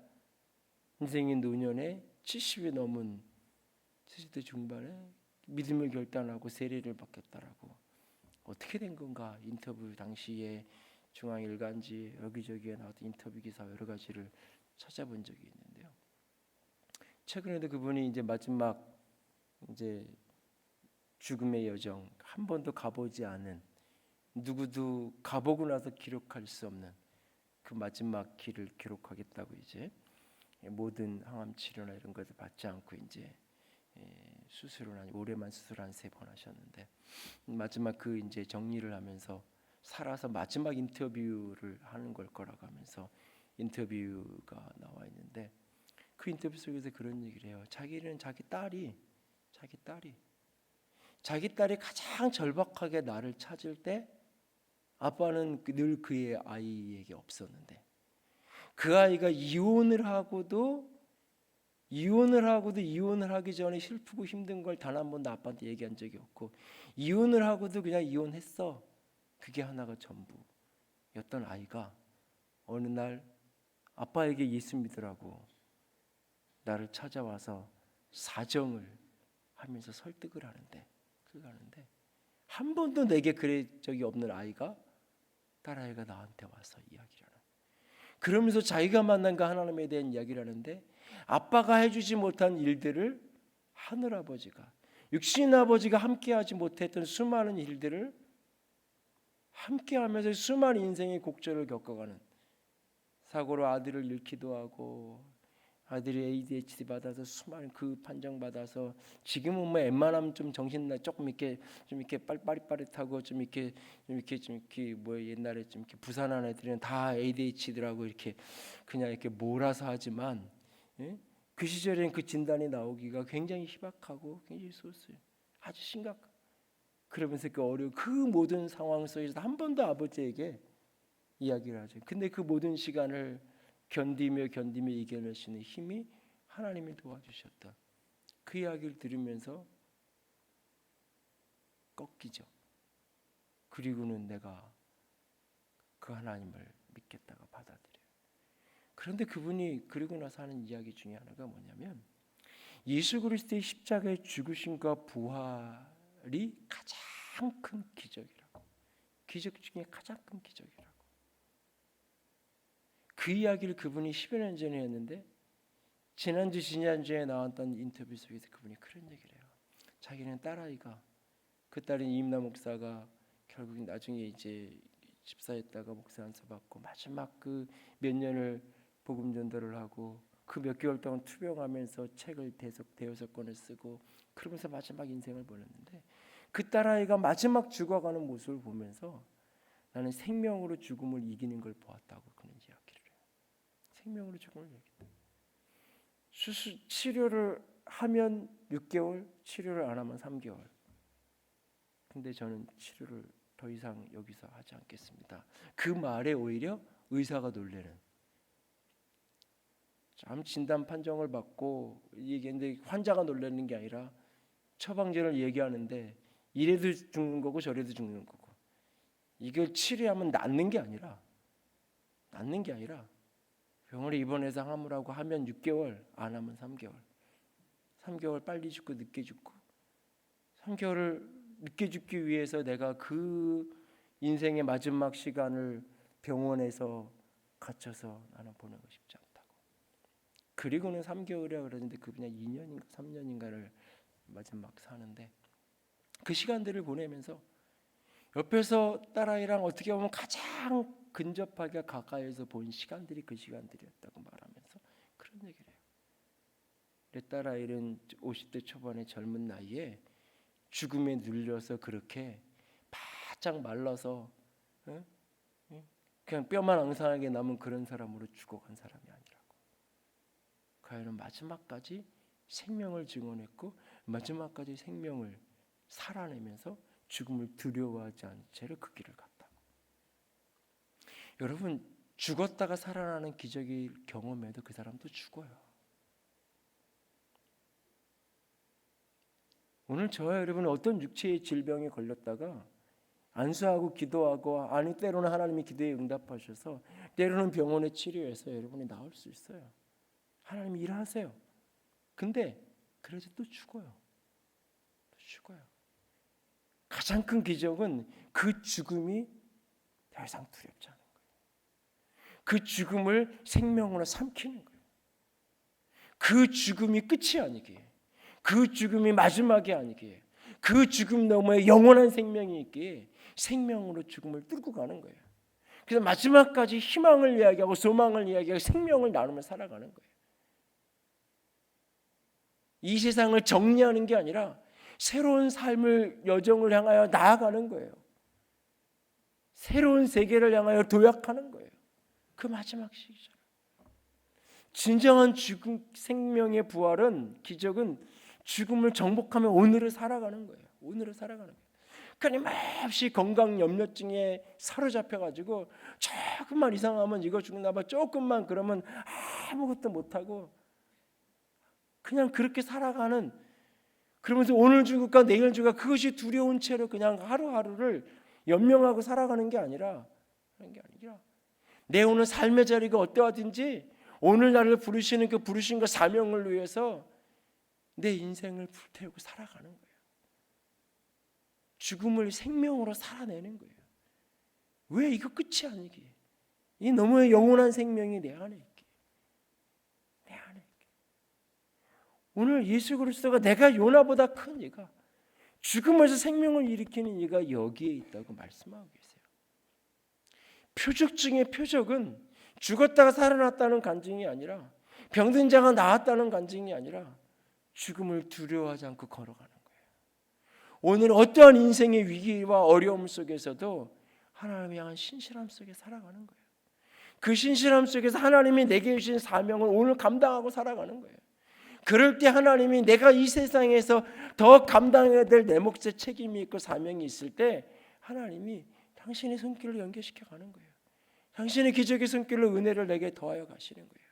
인생의 노년에 70이 넘은 70대 중반에 믿음을 결단하고 세례를 받겠다라고. 어떻게 된 건가? 인터뷰 당시에 중앙일간지 여기저기에 나왔던 인터뷰 기사 여러 가지를 찾아본 적이 있는데요. 최근에도 그분이 이제 마지막 이제 죽음의 여정, 한 번도 가보지 않은, 누구도 가보고 나서 기록할 수 없는 그 마지막 길을 기록하겠다고 이제 모든 항암 치료나 이런 것을 받지 않고 이제 수술을 한 올해만 수술 한 3번 하셨는데, 마지막 그 이제 정리를 하면서 살아서 마지막 인터뷰를 하는 걸 거라고 하면서 인터뷰가 나와 있는데, 그 인터뷰 속에서 그런 얘기를 해요. 자기는 자기 딸이 자기 딸이 가장 절박하게 나를 찾을 때 아빠는 늘 그의 아이에게 없었는데, 그 아이가 이혼을 이혼을 하기 전에 슬프고 힘든 걸 단 한 번도 아빠한테 얘기한 적이 없고, 이혼을 하고도 그냥 이혼했어. 그게 하나가 전부였던 아이가 어느 날 아빠에게 예수 믿으라고 나를 찾아와서 사정을 하면서 설득을 하는데, 한 번도 내게 그래 적이 없는 아이가, 딸아이가 나한테 와서 이야기를 하는, 그러면서 자기가 만난 그 하나님에 대한 이야기를 하는데, 아빠가 해주지 못한 일들을 하늘아버지가, 육신아버지가 함께하지 못했던 수많은 일들을 함께하면서 수많은 인생의 곡절을 겪어가는, 사고로 아들을 잃기도 하고, 아들이 ADHD 받아서 수많은 그 판정 받아서 지금은 뭐 웬만하면 좀 정신 조금 이렇게 좀 이렇게 빠릿빠릿하고 좀 이렇게 뭐 옛날에 좀 이렇게 부산한 애들은 다 ADHD라고 이렇게 그냥 이렇게 몰아서 하지만, 예? 그 시절엔 그 진단이 나오기가 굉장히 희박하고 굉장히 소수예요. 아주 심각. 그러면서 그 모든 상황 속에서 한 번도 아버지에게 이야기를 하죠. 근데 그 모든 시간을 견디며 이겨낼 수 있는 힘이 하나님이 도와주셨다. 그 이야기를 들으면서 꺾이죠. 그리고는 내가 그 하나님을 믿겠다고 받아들여요. 그런데 그분이 그리고 나서 하는 이야기 중에 하나가 뭐냐면, 예수 그리스도의 십자가의 죽으심과 부활이 가장 큰 기적이라고, 기적 중에 가장 큰 기적이라고. 그 이야기를 그분이 10여 년 전에 했는데, 지난주에 나왔던 인터뷰 속에서 그분이 그런 얘기를 해요. 자기는 딸아이가, 그 딸인 이임나 목사가 결국 나중에 이제 집사했다가 목사 안수 받고 마지막 그 몇 년을 복음 전도를 하고, 그 몇 개월 동안 투병하면서 책을 대여섯 권을 쓰고 그러면서 마지막 인생을 보냈는데, 그 딸아이가 마지막 죽어가는 모습을 보면서 나는 생명으로 죽음을 이기는 걸 보았다고 그는 이야기를 해요. 생명으로 죽음을 이긴다. 치료를 하면 6개월, 치료를 안 하면 3개월. 근데 저는 치료를 더 이상 여기서 하지 않겠습니다. 그 말에 오히려 의사가 놀래는, 암 진단 판정을 받고 얘기했는데 환자가 놀라는 게 아니라 처방전을 얘기하는데 이래도 죽는 거고 저래도 죽는 거고, 이걸 치료하면 낫는 게 아니라 병원에 입원해서 항암을 하면 6개월, 안 하면 3개월. 3개월 빨리 죽고 늦게 죽고, 3개월을 늦게 죽기 위해서 내가 그 인생의 마지막 시간을 병원에서 갇혀서 나는 보내고 싶지 않다고. 그리고는 3개월이라 그러는데 그냥 2년인가 3년인가를 마지막 사는데, 그 시간들을 보내면서 옆에서 딸아이랑 어떻게 보면 가장 근접하게 가까이에서 본 시간들이 그 시간들이었다고 말하면서 그런 얘기를 해요. 내 딸아이는 50대 초반의 젊은 나이에 죽음에 눌려서 그렇게 바짝 말라서 그냥 뼈만 앙상하게 남은 그런 사람으로 죽어간 사람이 아니라고. 그 아이는 마지막까지 생명을 증언했고 마지막까지 생명을 살아내면서 죽음을 두려워하지 않은 채로 그 길을 갔다. 여러분, 죽었다가 살아나는 기적을 경험해도 그 사람도 죽어요. 오늘 저와 여러분은 어떤 육체의 질병에 걸렸다가 안수하고 기도하고, 아니 때로는 하나님이 기도에 응답하셔서 때로는 병원에 치료해서 여러분이 나을 수 있어요. 하나님이 일하세요. 근데 그래서 또 죽어요. 가장 큰 기적은 그 죽음이 더 이상 두렵지 않은 거예요. 그 죽음을 생명으로 삼키는 거예요. 그 죽음이 끝이 아니기에, 그 죽음이 마지막이 아니기에, 그 죽음 너머에 영원한 생명이 있기에 생명으로 죽음을 뚫고 가는 거예요. 그래서 마지막까지 희망을 이야기하고 소망을 이야기하고 생명을 나누며 살아가는 거예요. 이 세상을 정리하는 게 아니라 새로운 삶을 여정을 향하여 나아가는 거예요. 새로운 세계를 향하여 도약하는 거예요. 그 마지막 시기죠. 진정한 죽음, 생명의 부활은, 기적은 죽음을 정복하며 오늘을 살아가는 거예요. 오늘을 살아가는 거예요. 끊임없이 건강 염려증에 사로잡혀가지고 조금만 이상하면 이거 죽나 봐, 조금만 그러면 아무것도 못하고 그냥 그렇게 살아가는, 그러면서 오늘 죽을까 내일 죽을까 그것이 두려운 채로 그냥 하루하루를 연명하고 살아가는 게 아니라, 내 오늘 삶의 자리가 어떠하든지 오늘 나를 부르시는 그 부르신 그 사명을 위해서 내 인생을 불태우고 살아가는 거예요. 죽음을 생명으로 살아내는 거예요. 왜 이거 끝이 아니기에, 이 너무의 영원한 생명이 내 안에 있기에, 내 안에 있기에. 오늘 예수 그리스도가 내가 요나보다 큰 이가, 죽음에서 생명을 일으키는 이가 여기에 있다고 말씀하고 계세요. 표적 중에 표적은 죽었다가 살아났다는 간증이 아니라, 병든 자가 나았다는 간증이 아니라 죽음을 두려워하지 않고 걸어가는 거예요. 오늘 어떠한 인생의 위기와 어려움 속에서도 하나님을 향한 신실함 속에 살아가는 거예요. 그 신실함 속에서 하나님이 내게 주신 사명을 오늘 감당하고 살아가는 거예요. 그럴 때 하나님이 내가 이 세상에서 더 감당해야 될 내 몫의 책임이 있고 사명이 있을 때 하나님이 당신의 손길을 연결시켜 가는 거예요. 당신의 기적의 손길로 은혜를 내게 더하여 가시는 거예요.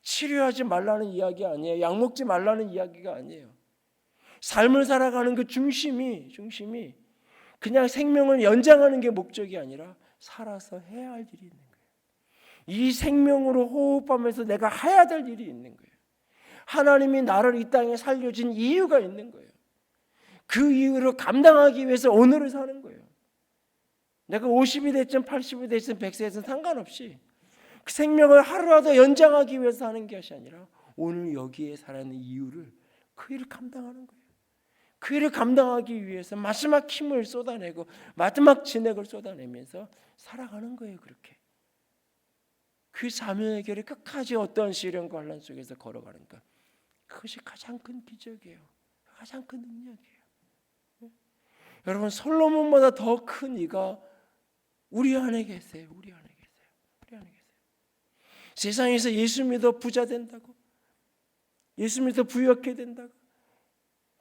치료하지 말라는 이야기 아니에요. 약 먹지 말라는 이야기가 아니에요. 삶을 살아가는 그 중심이 그냥 생명을 연장하는 게 목적이 아니라 살아서 해야 할 일이 있는 거예요. 이 생명으로 호흡하면서 내가 해야 될 일이 있는 거예요. 하나님이 나를 이 땅에 살려준 이유가 있는 거예요. 그 이유를 감당하기 위해서 오늘을 사는 거예요. 내가 50이 됐든 80이 됐든 100세 됐든 상관없이 그 생명을 하루라도 연장하기 위해서 하는 것이 아니라 오늘 여기에 살아있는 이유를, 그 일을 감당하는 거예요. 그 일을 감당하기 위해서 마지막 힘을 쏟아내고 마지막 진액을 쏟아내면서 살아가는 거예요. 그렇게 그 사명의 길을 끝까지 어떤 시련과 환난 속에서 걸어가는 것, 그것이 가장 큰 기적이에요. 가장 큰 능력이에요. 여러분, 솔로몬보다 더 큰 이가 우리 안에 계세요. 우리 안에 계세요. 우리 안에 계세요. 세상에서 예수 믿어 부자 된다고, 예수 믿어 부유하게 된다고,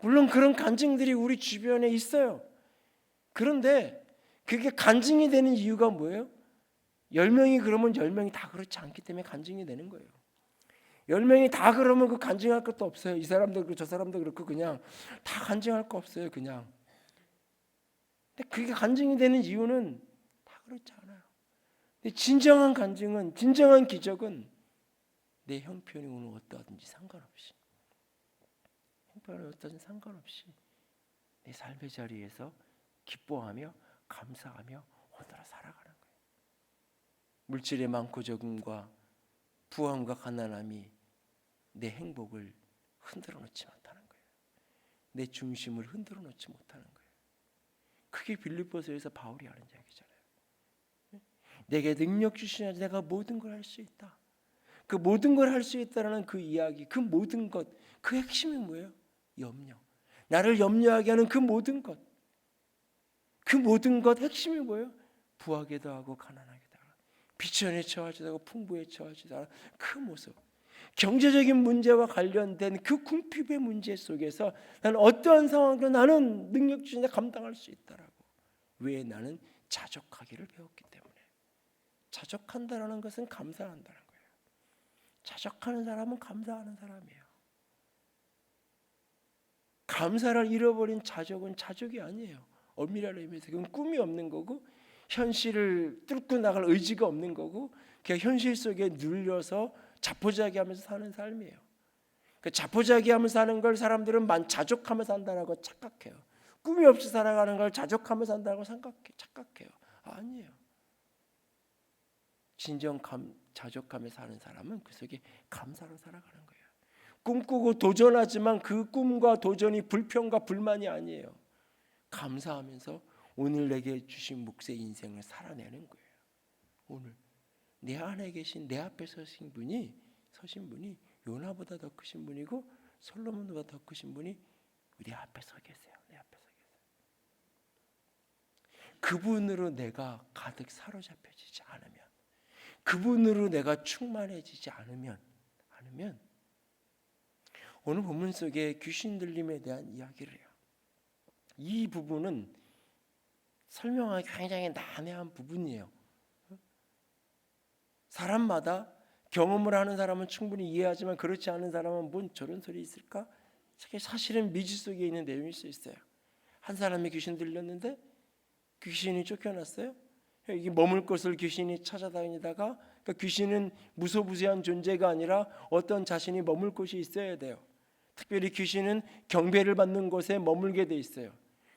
물론 그런 간증들이 우리 주변에 있어요. 그런데 그게 간증이 되는 이유가 뭐예요? 10명이 그러면 10명이 다 그렇지 않기 때문에 간증이 되는 거예요. 10명이 다 그러면 그 간증할 것도 없어요. 이 사람도 그렇고 저 사람도 그렇고 그냥 다 간증할 거 없어요. 그냥. 근데 그게 간증이 되는 이유는 다 그렇지 않아요. 근데 진정한 간증은, 진정한 기적은 내 형편이 오늘 어떠하든지 상관없이, 형편이 어떠든지 상관없이 내 삶의 자리에서 기뻐하며 감사하며 오늘을 살아가는 거예요. 물질의 많고 적음과 부함과 가난함이 내 행복을 흔들어 놓지 못하는 거예요. 내 중심을 흔들어 놓지 못하는 거예요. 그게 빌립보서에서 바울이 하는 이야기잖아요. 내게 능력 주시냐, 내가 모든 걸 할 수 있다. 그 모든 걸 할 수 있다라는 그 이야기, 그 모든 것, 그 핵심이 뭐예요? 염려. 나를 염려하게 하는 그 모든 것, 그 모든 것 핵심이 뭐예요? 부하게도 하고 가난하게도 하고 비천에 처하지도 하고 풍부에 처하지도 하고 그 모습, 경제적인 문제와 관련된 그 궁핍의 문제 속에서 나는 어떠한 상황도 나는 능력 주시냐 감당할 수 있다라고. 왜? 나는 자족하기를 배웠기 때문에. 자족한다라는 것은 감사한다는 거예요. 자족하는 사람은 감사하는 사람이에요. 감사를 잃어버린 자족은 자족이 아니에요. 엄밀한 의미에서 그건 꿈이 없는 거고 현실을 뚫고 나갈 의지가 없는 거고 그냥 현실 속에 눌려서 자포자기하면서 사는 삶이에요. 그 자포자기하면서 사는 걸 사람들은 자족하면서 산다라고 착각해요. 꿈이 없이 살아가는 걸 자족하면서 산다고 착각해요. 아니에요. 진정 자족하며 사는 사람은 그 속에 감사로 살아가는 거예요. 꿈꾸고 도전하지만 그 꿈과 도전이 불평과 불만이 아니에요. 감사하면서 오늘 내게 주신 몫의 인생을 살아내는 거예요. 오늘 내 안에 계신, 내 앞에 서신 분이 요나보다 더 크신 분이고 솔로몬보다 더 크신 분이 우리 앞에 서 계세요. 내 앞에 서 계세요. 그분으로 내가 가득 사로잡혀지지 않으면, 그분으로 내가 충만해지지 않으면 오늘 본문 속에 귀신 들림에 대한 이야기를 해요. 이 부분은 설명하기 굉장히 난해한 부분이에요. 사람마다 경험을 하는 사람은 충분히 이해하지만 그렇지 않은 사람은 뭔 저런 소리 있을까? 사실은 미지 속에 있는 내용일 수 있어요. 한 사람이 귀신 들렸는데 귀신이 쫓겨났어요. 이게 머물 곳을 귀신이 찾아다니다가, 그러니까 귀신은 무소부재한 존재가 아니라 어떤 자신이 머물 곳이 있어야 돼요. 특별히 귀신은 경배를 받는 곳에 머물게 돼 있어요.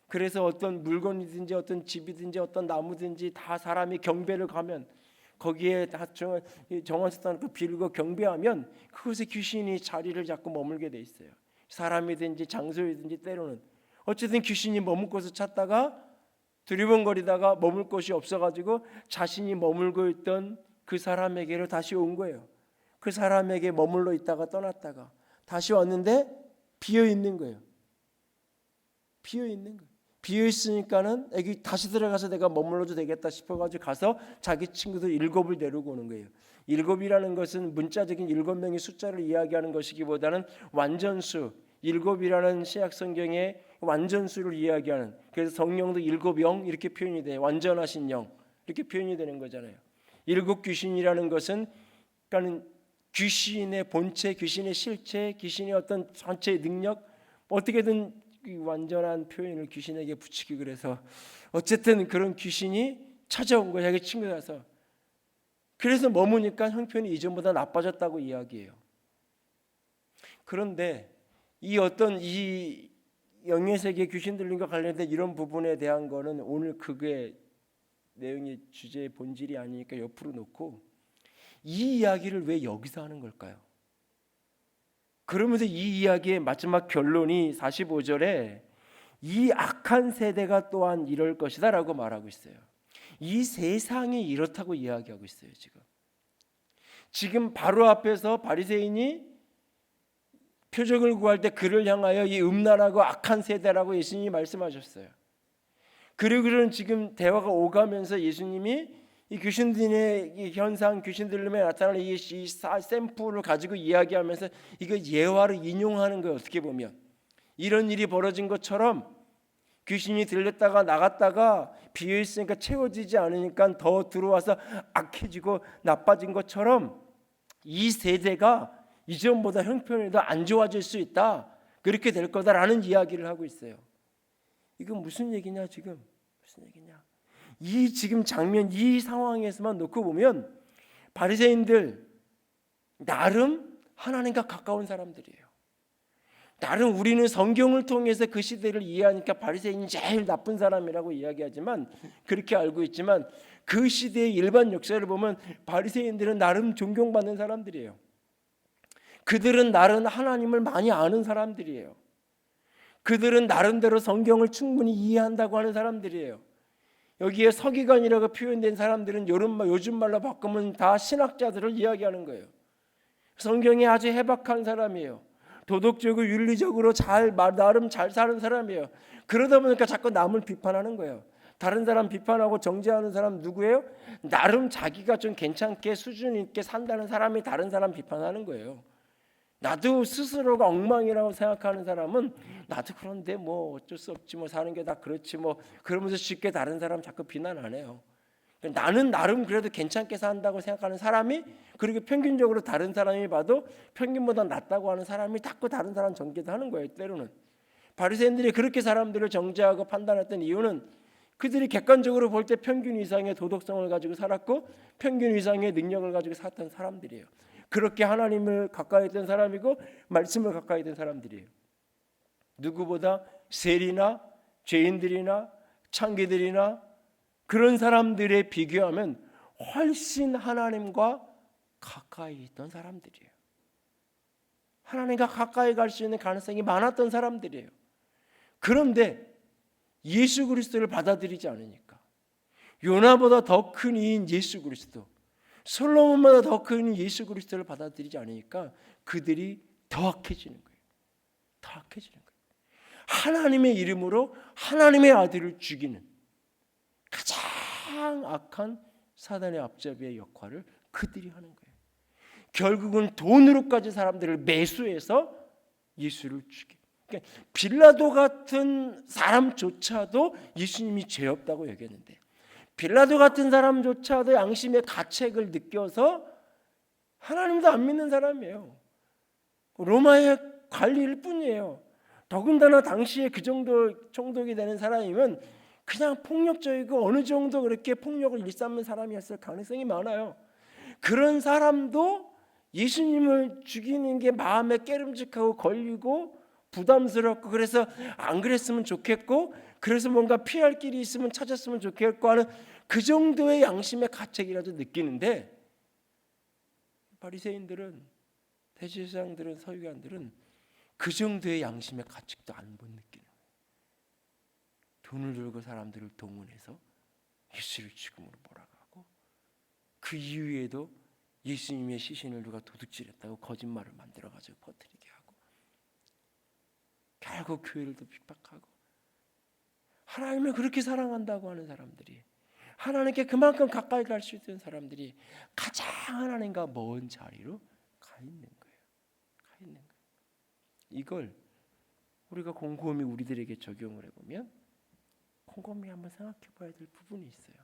그래서 어떤 물건이든지 어떤 집이든지 어떤 나무든지 다 사람이 경배를 가면 거기에 다 정한 수단을 빌고 경배하면 그곳에 귀신이 자리를 잡고 머물게 돼 있어요. 사람이든지 장소이든지 때로는 어쨌든 귀신이 머물 곳을 찾다가 두리번거리다가 머물 곳이 없어가지고 자신이 머물고 있던 그 사람에게로 다시 온 거예요. 그 사람에게 머물러 있다가 떠났다가 다시 왔는데 비어 있는 거예요. 비어 있는 거예요. 비어 있으니까는 여기 다시 들어가서 내가 머물러도 되겠다 싶어가지고 가서 자기 친구들 7을 데리고 오는 거예요. 7이라는 것은 문자적인 7명의 숫자를 이야기하는 것이기보다는 완전수, 7이라는 신약 성경의 완전수를 이야기하는, 그래서 성령도 7영 이렇게 표현이 돼요. 완전하신 영 이렇게 표현이 되는 거잖아요. 7 귀신이라는 것은 그러니까 귀신의 본체, 귀신의 실체, 귀신의 어떤 전체의 능력, 어떻게든 완전한 표현을 귀신에게 붙이기 그래서 어쨌든 그런 귀신이 찾아온 거예요. 자기 친구라서. 그래서 머무니까 형편이 이전보다 나빠졌다고 이야기해요. 그런데 이 어떤 이 영의 세계 귀신 들림과 관련된 이런 부분에 대한 거는 오늘 그게 내용의 주제의 본질이 아니니까 옆으로 놓고 이 이야기를 왜 여기서 하는 걸까요? 그러면서 이 이야기의 마지막 결론이 45절에 이 악한 세대가 또한 이럴 것이다 라고 말하고 있어요. 이 세상이 이렇다고 이야기하고 있어요. 지금 바로 앞에서 바리새인이 표적을 구할 때 그를 향하여 이 음란하고 악한 세대라고 예수님이 말씀하셨어요. 그리고는 지금 대화가 오가면서 예수님이 이 귀신들의 이 현상, 귀신들름에 나타나는 이 샘플을 가지고 이야기하면서 이거 예화를 인용하는 거예요. 어떻게 보면 이런 일이 벌어진 것처럼 귀신이 들렸다가 나갔다가 비어 있으니까 채워지지 않으니까 더 들어와서 악해지고 나빠진 것처럼 이 세대가 이전보다 형편이 더 안 좋아질 수 있다. 그렇게 될 거다라는 이야기를 하고 있어요. 이건 무슨 얘기냐 지금? 무슨 얘기냐? 이 지금 장면, 이 상황에서만 놓고 보면 바리새인들 나름 하나님과 가까운 사람들이에요. 나름 우리는 성경을 통해서 그 시대를 이해하니까 바리새인이 제일 나쁜 사람이라고 이야기하지만 그렇게 알고 있지만 그 시대의 일반 역사를 보면 바리새인들은 나름 존경받는 사람들이에요. 그들은 나름 하나님을 많이 아는 사람들이에요. 그들은 나름대로 성경을 충분히 이해한다고 하는 사람들이에요. 여기에 서기관이라고 표현된 사람들은 요즘 말로 바꾸면 다 신학자들을 이야기하는 거예요. 성경에 아주 해박한 사람이에요. 도덕적으로 윤리적으로 나름 잘 사는 사람이에요. 그러다 보니까 자꾸 남을 비판하는 거예요. 다른 사람 비판하고 정죄하는 사람 누구예요? 나름 자기가 좀 괜찮게 수준 있게 산다는 사람이 다른 사람 비판하는 거예요. 나도 스스로가 엉망이라고 생각하는 사람은 나도 그런데 뭐 어쩔 수 없지 뭐 사는 게 다 그렇지 뭐 그러면서 쉽게 다른 사람 자꾸 비난 안 해요. 나는 나름 그래도 괜찮게 산다고 생각하는 사람이, 그리고 평균적으로 다른 사람이 봐도 평균보다 낫다고 하는 사람이 자꾸 다른 사람 정죄도 하는 거예요. 때로는 바리새인들이 그렇게 사람들을 정죄하고 판단했던 이유는 그들이 객관적으로 볼 때 평균 이상의 도덕성을 가지고 살았고 평균 이상의 능력을 가지고 살았던 사람들이에요. 그렇게 하나님을 가까이 했던 사람이고 말씀을 가까이 했던 사람들이에요. 누구보다 세리나 죄인들이나 창기들이나 그런 사람들에 비교하면 훨씬 하나님과 가까이 있던 사람들이에요. 하나님과 가까이 갈 수 있는 가능성이 많았던 사람들이에요. 그런데 예수 그리스도를 받아들이지 않으니까, 요나보다 더 큰 이인 예수 그리스도, 솔로몬보다 더 큰 예수 그리스도를 받아들이지 않으니까 그들이 더 악해지는 거예요. 더 악해지는 거예요. 하나님의 이름으로 하나님의 아들을 죽이는 가장 악한 사단의 앞잡이의 역할을 그들이 하는 거예요. 결국은 돈으로까지 사람들을 매수해서 예수를 죽이고, 그러니까 빌라도 같은 사람조차도 예수님이 죄 없다고 여겼는데, 빌라도 같은 사람조차도 양심의 가책을 느껴서 하나님도 안 믿는 사람이에요. 로마의 관리일 뿐이에요. 더군다나 당시에 그 정도 총독이 되는 사람이면 그냥 폭력적이고 어느 정도 그렇게 폭력을 일삼는 사람이었을 가능성이 많아요. 그런 사람도 예수님을 죽이는 게 마음에 깨름직하고 걸리고 부담스럽고, 그래서 안 그랬으면 좋겠고, 그래서 뭔가 피할 길이 있으면 찾았으면 좋겠고 하는 그 정도의 양심의 가책이라도 느끼는데, 바리새인들은, 대제사장들은, 서기관들은 그 정도의 양심의 가책도 안 못 느끼는 거예요. 돈을 들고 사람들을 동원해서 예수를 죽음으로 몰아가고, 그 이후에도 예수님의 시신을 누가 도둑질했다고 거짓말을 만들어가지고 퍼뜨리게 하고, 결국 교회를 또 핍박하고, 하나님을 그렇게 사랑한다고 하는 사람들이, 하나님께 그만큼 가까이 갈 수 있는 사람들이 가장 하나님과 먼 자리로 가 있는 거예요. 가 있는 거예요. 이걸 우리가 곰곰이 우리들에게 적용을 해보면 곰곰이 한번 생각해 봐야 될 부분이 있어요.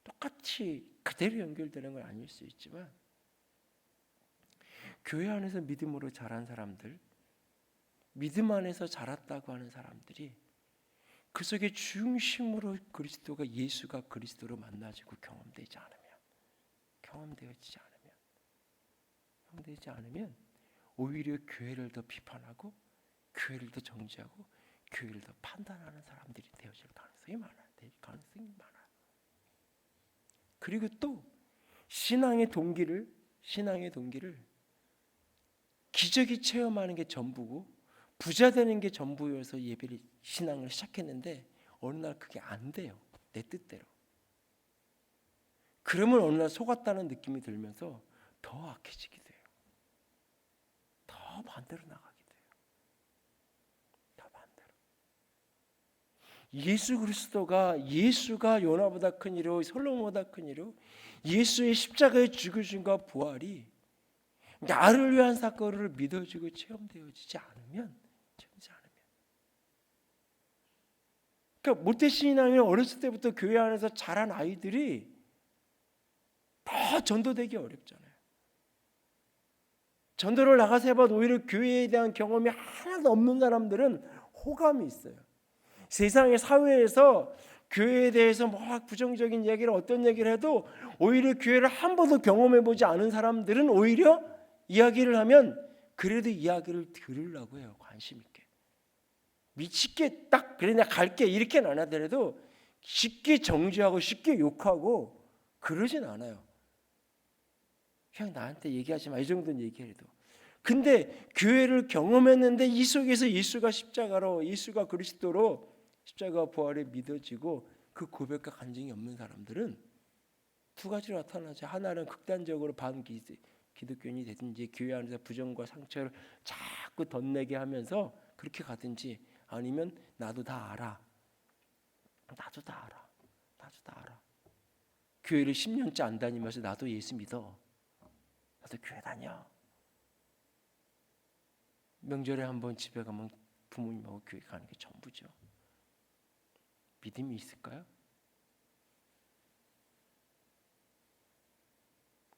똑같이 그대로 연결되는 건 아닐 수 있지만, 교회 안에서 믿음으로 자란 사람들, 믿음 안에서 자랐다고 하는 사람들이 그 속에 중심으로 그리스도가, 예수가 그리스도로 만나지고 경험되지 않으면 오히려 교회를 더 비판하고, 교회를 더 정죄하고, 교회를 더 판단하는 사람들이 되어질 가능성이 많아요. 그리고 또 신앙의 동기를 기적이 체험하는 게 전부고 부자 되는 게 전부여서 예배를, 신앙을 시작했는데 어느 날 그게 안 돼요. 내 뜻대로. 그러면 어느 날 속았다는 느낌이 들면서 더 악해지게 돼요. 더 반대로 나가게 돼요. 더 반대로. 예수 그리스도가, 예수가 요나보다 큰 이로, 솔로몬보다 큰 이로, 예수의 십자가의 죽으심과 부활이 나를 위한 사건을 믿어지고 체험되어지지 않으면, 그러니까 모태신앙이 어렸을 때부터 교회 안에서 자란 아이들이 더 전도되기 어렵잖아요. 전도를 나가서 해봐도 오히려 교회에 대한 경험이 하나도 없는 사람들은 호감이 있어요. 세상의 사회에서 교회에 대해서 뭐 부정적인 얘기를, 어떤 얘기를 해도 오히려 교회를 한 번도 경험해보지 않은 사람들은 오히려 이야기를 하면 그래도 이야기를 들으려고 해요. 관심 있게. 미치게 딱 그래 나 갈게 이렇게는 안 하더라도 쉽게 정죄하고 쉽게 욕하고 그러진 않아요. 그냥 나한테 얘기하지 마, 이 정도는 얘기해도. 근데 교회를 경험했는데 이 속에서 예수가 십자가로, 예수가 그리스도로 십자가 부활에 믿어지고 그 고백과 간증이 없는 사람들은 두 가지로 나타나죠. 하나는 극단적으로 기독교인이 되든지 교회 안에서 부정과 상처를 자꾸 덧내게 하면서 그렇게 가든지, 아니면 나도 다 알아. 교회를 10년째 안 다니면서 나도 예수 믿어. 나도 교회 다녀. 명절에 한번 집에 가면 부모님하고 교회 가는 게 전부죠. 믿음이 있을까요?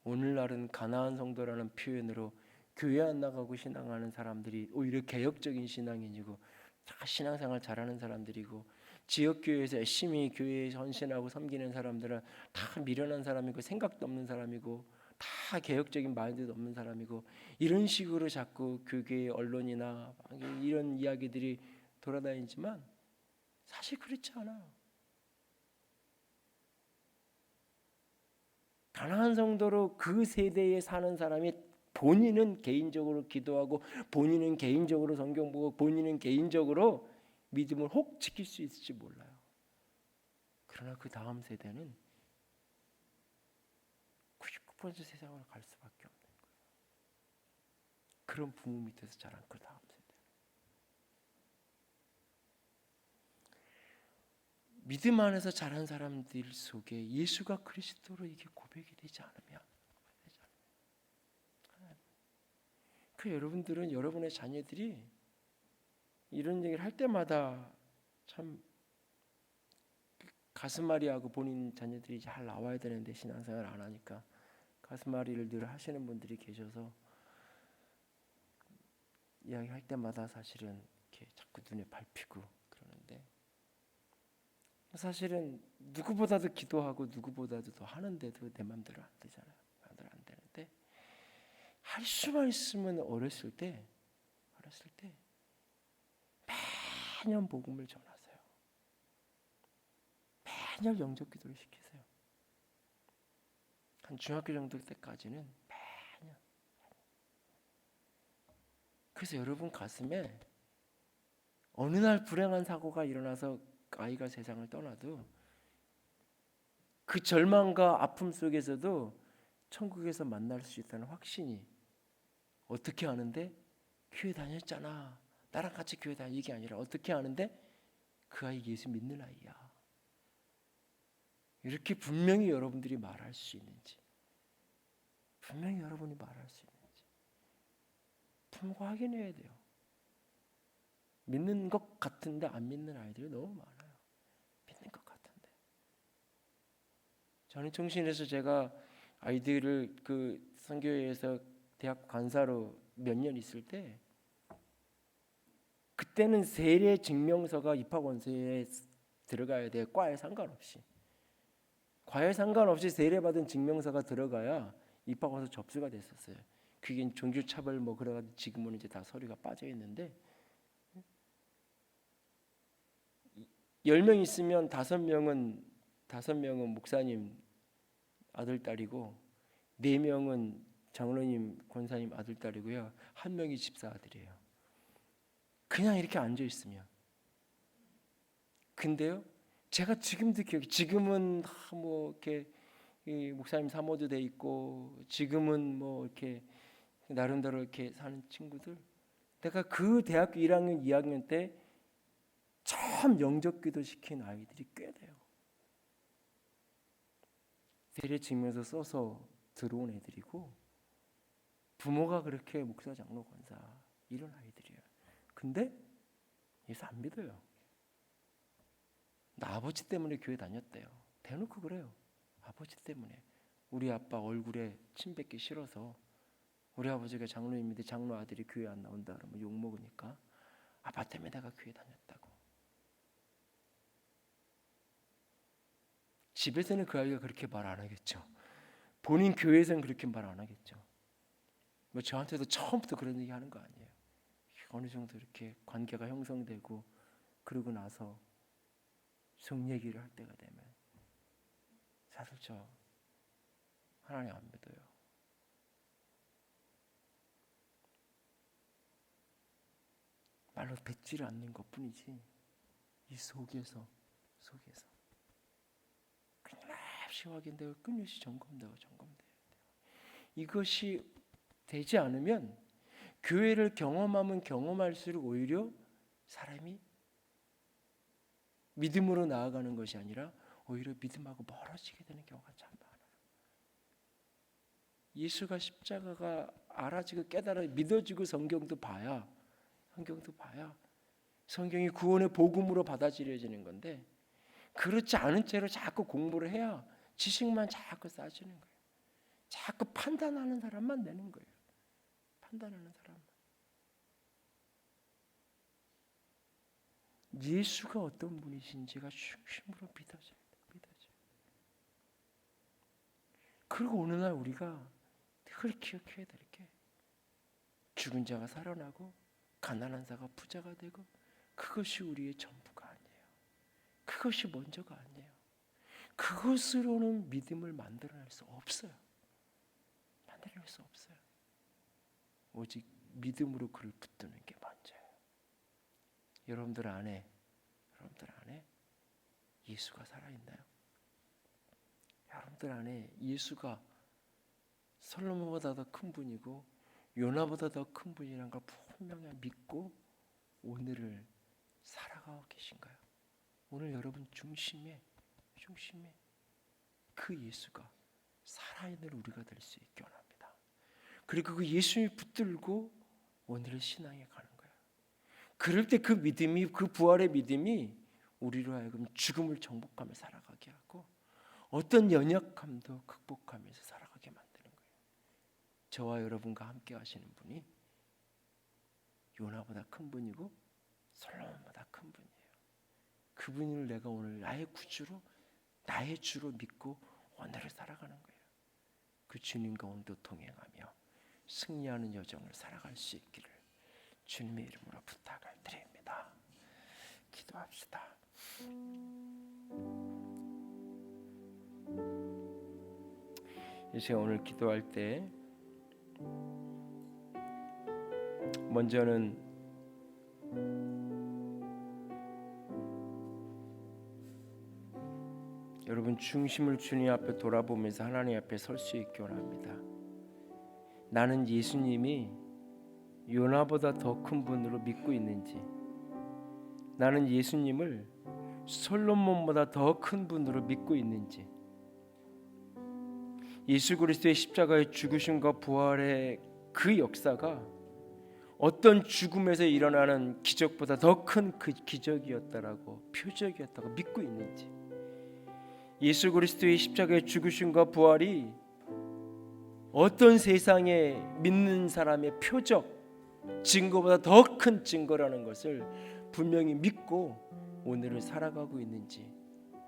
오늘날은 가나안 성도라는 표현으로 교회 안 나가고 신앙하는 사람들이 오히려 개혁적인 신앙인이고 다 신앙생활 잘하는 사람들이고, 지역교회에서 열심히 교회에 헌신하고 섬기는 사람들은 다 미련한 사람이고 생각도 없는 사람이고 다 개혁적인 마인드도 없는 사람이고, 이런 식으로 자꾸 교계 언론이나 이런 이야기들이 돌아다니지만 사실 그렇지 않아요. 가난한 성도로 그 세대에 사는 사람이 본인은 개인적으로 기도하고, 본인은 개인적으로 성경 보고, 본인은 개인적으로 믿음을 혹 지킬 수 있을지 몰라요. 그러나 그 다음 세대는 99% 세상을 갈 수밖에 없는 거예요. 그런 부모 밑에서 자란 그 다음 세대. 믿음 안에서 자란 사람들 속에 예수가 그리스도로 이게 고백이 되지 않으면, 그 여러분들은, 여러분의 자녀들이 이런 얘기를 할 때마다 참 가슴앓이하고 본인 자녀들이 잘 나와야 되는데 신앙생활 안 하니까 가슴앓이를 늘 하시는 분들이 계셔서 이야기할 때마다 사실은 이렇게 자꾸 눈에 밟히고 그러는데, 사실은 누구보다도 기도하고 누구보다도 더 하는데도 내 맘대로 안 되잖아요. 마음대로 안 되는데, 할 수만 있으면 어렸을 때 매년 복음을 전하세요. 매년 영접 기도를 시키세요. 한 중학교 정도 때까지는 매년. 그래서 여러분 가슴에 어느 날 불행한 사고가 일어나서 아이가 세상을 떠나도 그 절망과 아픔 속에서도 천국에서 만날 수 있다는 확신이, 어떻게 아는데? 교회 다녔잖아, 나랑 같이 교회 다니, 이게 아니라 어떻게 아는데? 그 아이 예수 믿는 아이야. 이렇게 분명히 여러분들이 말할 수 있는지, 분명히 여러분이 말할 수 있는지 부모가 확인해야 돼요. 믿는 것 같은데 안 믿는 아이들이 너무 많아요. 믿는 것 같은데. 저는 청신에서 제가 아이들을 그 선교회에서 대학 간사로 몇 년 있을 때, 그때는 세례 증명서가 입학 원서에 들어가야 돼요. 과에 상관없이. 과에 상관없이 세례받은 증명서가 들어가야 입학 원서 접수가 됐었어요. 그게 종교차별 뭐 그래가지고 지금은 이제 다 서류가 빠져 있는데, 10명 있으면 5명은 목사님 아들 딸이고 4명은 장로님 권사님 아들 딸이고요. 1명이 집사 아들이에요. 그냥 이렇게 앉아 있으면. 근데요, 제가 지금도 기억이, 지금은 뭐 이렇게 목사님 사모도 돼 있고 지금은 뭐 이렇게 나름대로 이렇게 사는 친구들, 내가 그 대학교 1학년 2학년 때 처음 영접기도 시킨 아이들이 꽤 돼요. 세례 증명서 써서 들어온 애들이고 부모가 그렇게 목사 장로 권사 이런 아이들이에요. 근데 예수 안 믿어요. 나 아버지 때문에 교회 다녔대요. 대놓고 그래요. 아버지 때문에. 우리 아빠 얼굴에 침 뱉기 싫어서, 우리 아버지가 장로님인데 장로 아들이 교회 안 나온다 그러면 욕 먹으니까 아빠 때문에 내가 교회 다녔다고. 집에서는 그 아이가 그렇게 말 안 하겠죠. 본인 교회에서는 그렇게 말 안 하겠죠. 뭐 저한테도 처음부터 그런 얘기 하는 거 아니에요. 어느 정도 이렇게 관계가 형성되고 그러고 나서 성 얘기를 할 때가 되면, 사실 저 하나님 안 믿어요. 말로 뱉지를 않는 것뿐이지 이 속에서 끊임없이 확인되고 끊임없이 점검되고 이것이 되지 않으면 교회를 경험하면 경험할수록 오히려 사람이 믿음으로 나아가는 것이 아니라 오히려 믿음하고 멀어지게 되는 경우가 참 많아요. 예수가 십자가가 알아지고 깨달아 믿어지고 성경도 봐야 성경이 구원의 복음으로 받아들여지는 건데, 그렇지 않은 채로 자꾸 공부를 해야 지식만 자꾸 쌓이는 거예요. 자꾸 판단하는 사람만 되는 거예요. 판단하는 사람. 예수가 어떤 분이신지가 중심으로 믿어져야 돼. 그리고 어느 날 우리가 늘 기억해야 될 게, 죽은 자가 살아나고 가난한 자가 부자가 되고, 그것이 우리의 전부가 아니에요. 그것이 먼저가 아니에요. 그것으로는 믿음을 만들어낼 수 없어요. 오직 믿음으로 그를 붙드는 게 먼저예요. 여러분들 안에 예수가 살아있나요? 여러분들 안에 예수가 솔로몬보다 더 큰 분이고 요나보다 더 큰 분이라는 걸 분명히 믿고 오늘을 살아가고 계신가요? 오늘 여러분 중심에 그 예수가 살아있는 우리가 될 수 있게 원합니다. 그리고 그 예수를 붙들고 오늘의 신앙에 가는 거예요. 그럴 때 그 믿음이, 그 부활의 믿음이 우리로 하여금 죽음을 정복하며 살아가게 하고 어떤 연약함도 극복하면서 살아가게 만드는 거예요. 저와 여러분과 함께 하시는 분이 요나보다 큰 분이고 솔로몬보다 큰 분이에요. 그분을 내가 오늘 나의 구주로, 나의 주로 믿고 오늘을 살아가는 거예요. 그 주님과 오늘도 동행하며 승리하는 여정을 살아갈 수 있기를 주님의 이름으로 부탁을 드립니다. 기도합시다. 이 시간 오늘 기도할 때 먼저는 여러분 중심을 주님 앞에 돌아보면서 하나님 앞에 설 수 있기 원합니다. 나는 예수님이 요나보다 더 큰 분으로 믿고 있는지, 나는 예수님을 솔로몬보다 더 큰 분으로 믿고 있는지, 예수 그리스도의 십자가의 죽으심과 부활의 그 역사가 어떤 죽음에서 일어나는 기적보다 더 큰 그 기적이었다라고, 표적이었다고 믿고 있는지, 예수 그리스도의 십자가의 죽으심과 부활이 어떤 세상에 믿는 사람의 표적, 증거보다 더 큰 증거라는 것을 분명히 믿고 오늘을 살아가고 있는지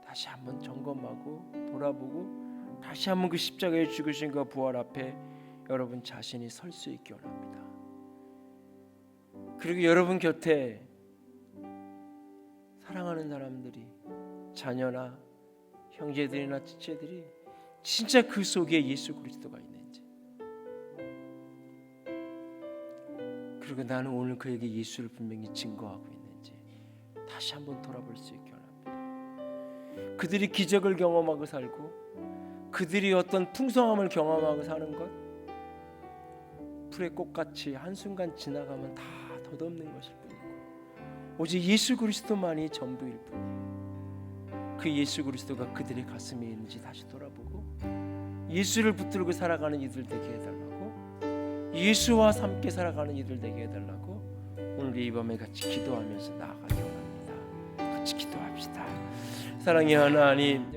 다시 한번 점검하고 돌아보고 다시 한번 그 십자가의 죽으심과 부활 앞에 여러분 자신이 설 수 있기 원합니다. 그리고 여러분 곁에 사랑하는 사람들이, 자녀나 형제들이나 지체들이 진짜 그 속에 예수 그리스도가 있는지, 그리고 나는 오늘 그에게 예수를 분명히 증거하고 있는지 다시 한번 돌아볼 수 있기 원합니다. 그들이 기적을 경험하고 살고 그들이 어떤 풍성함을 경험하고 사는 것, 풀의 꽃같이 한순간 지나가면 다 덧없는 것일 뿐이고 오직 예수 그리스도만이 전부일 뿐이에요. 그 예수 그리스도가 그들의 가슴에 있는지 다시 돌아보고 예수를 붙들고 살아가는 이들 되게 해달라고, 예수와 함께 살아가는 이들 되게 해달라고 오늘 이 밤에 같이 기도하면서 나아가기 원합니다. 같이 기도합시다. 사랑의 하나님,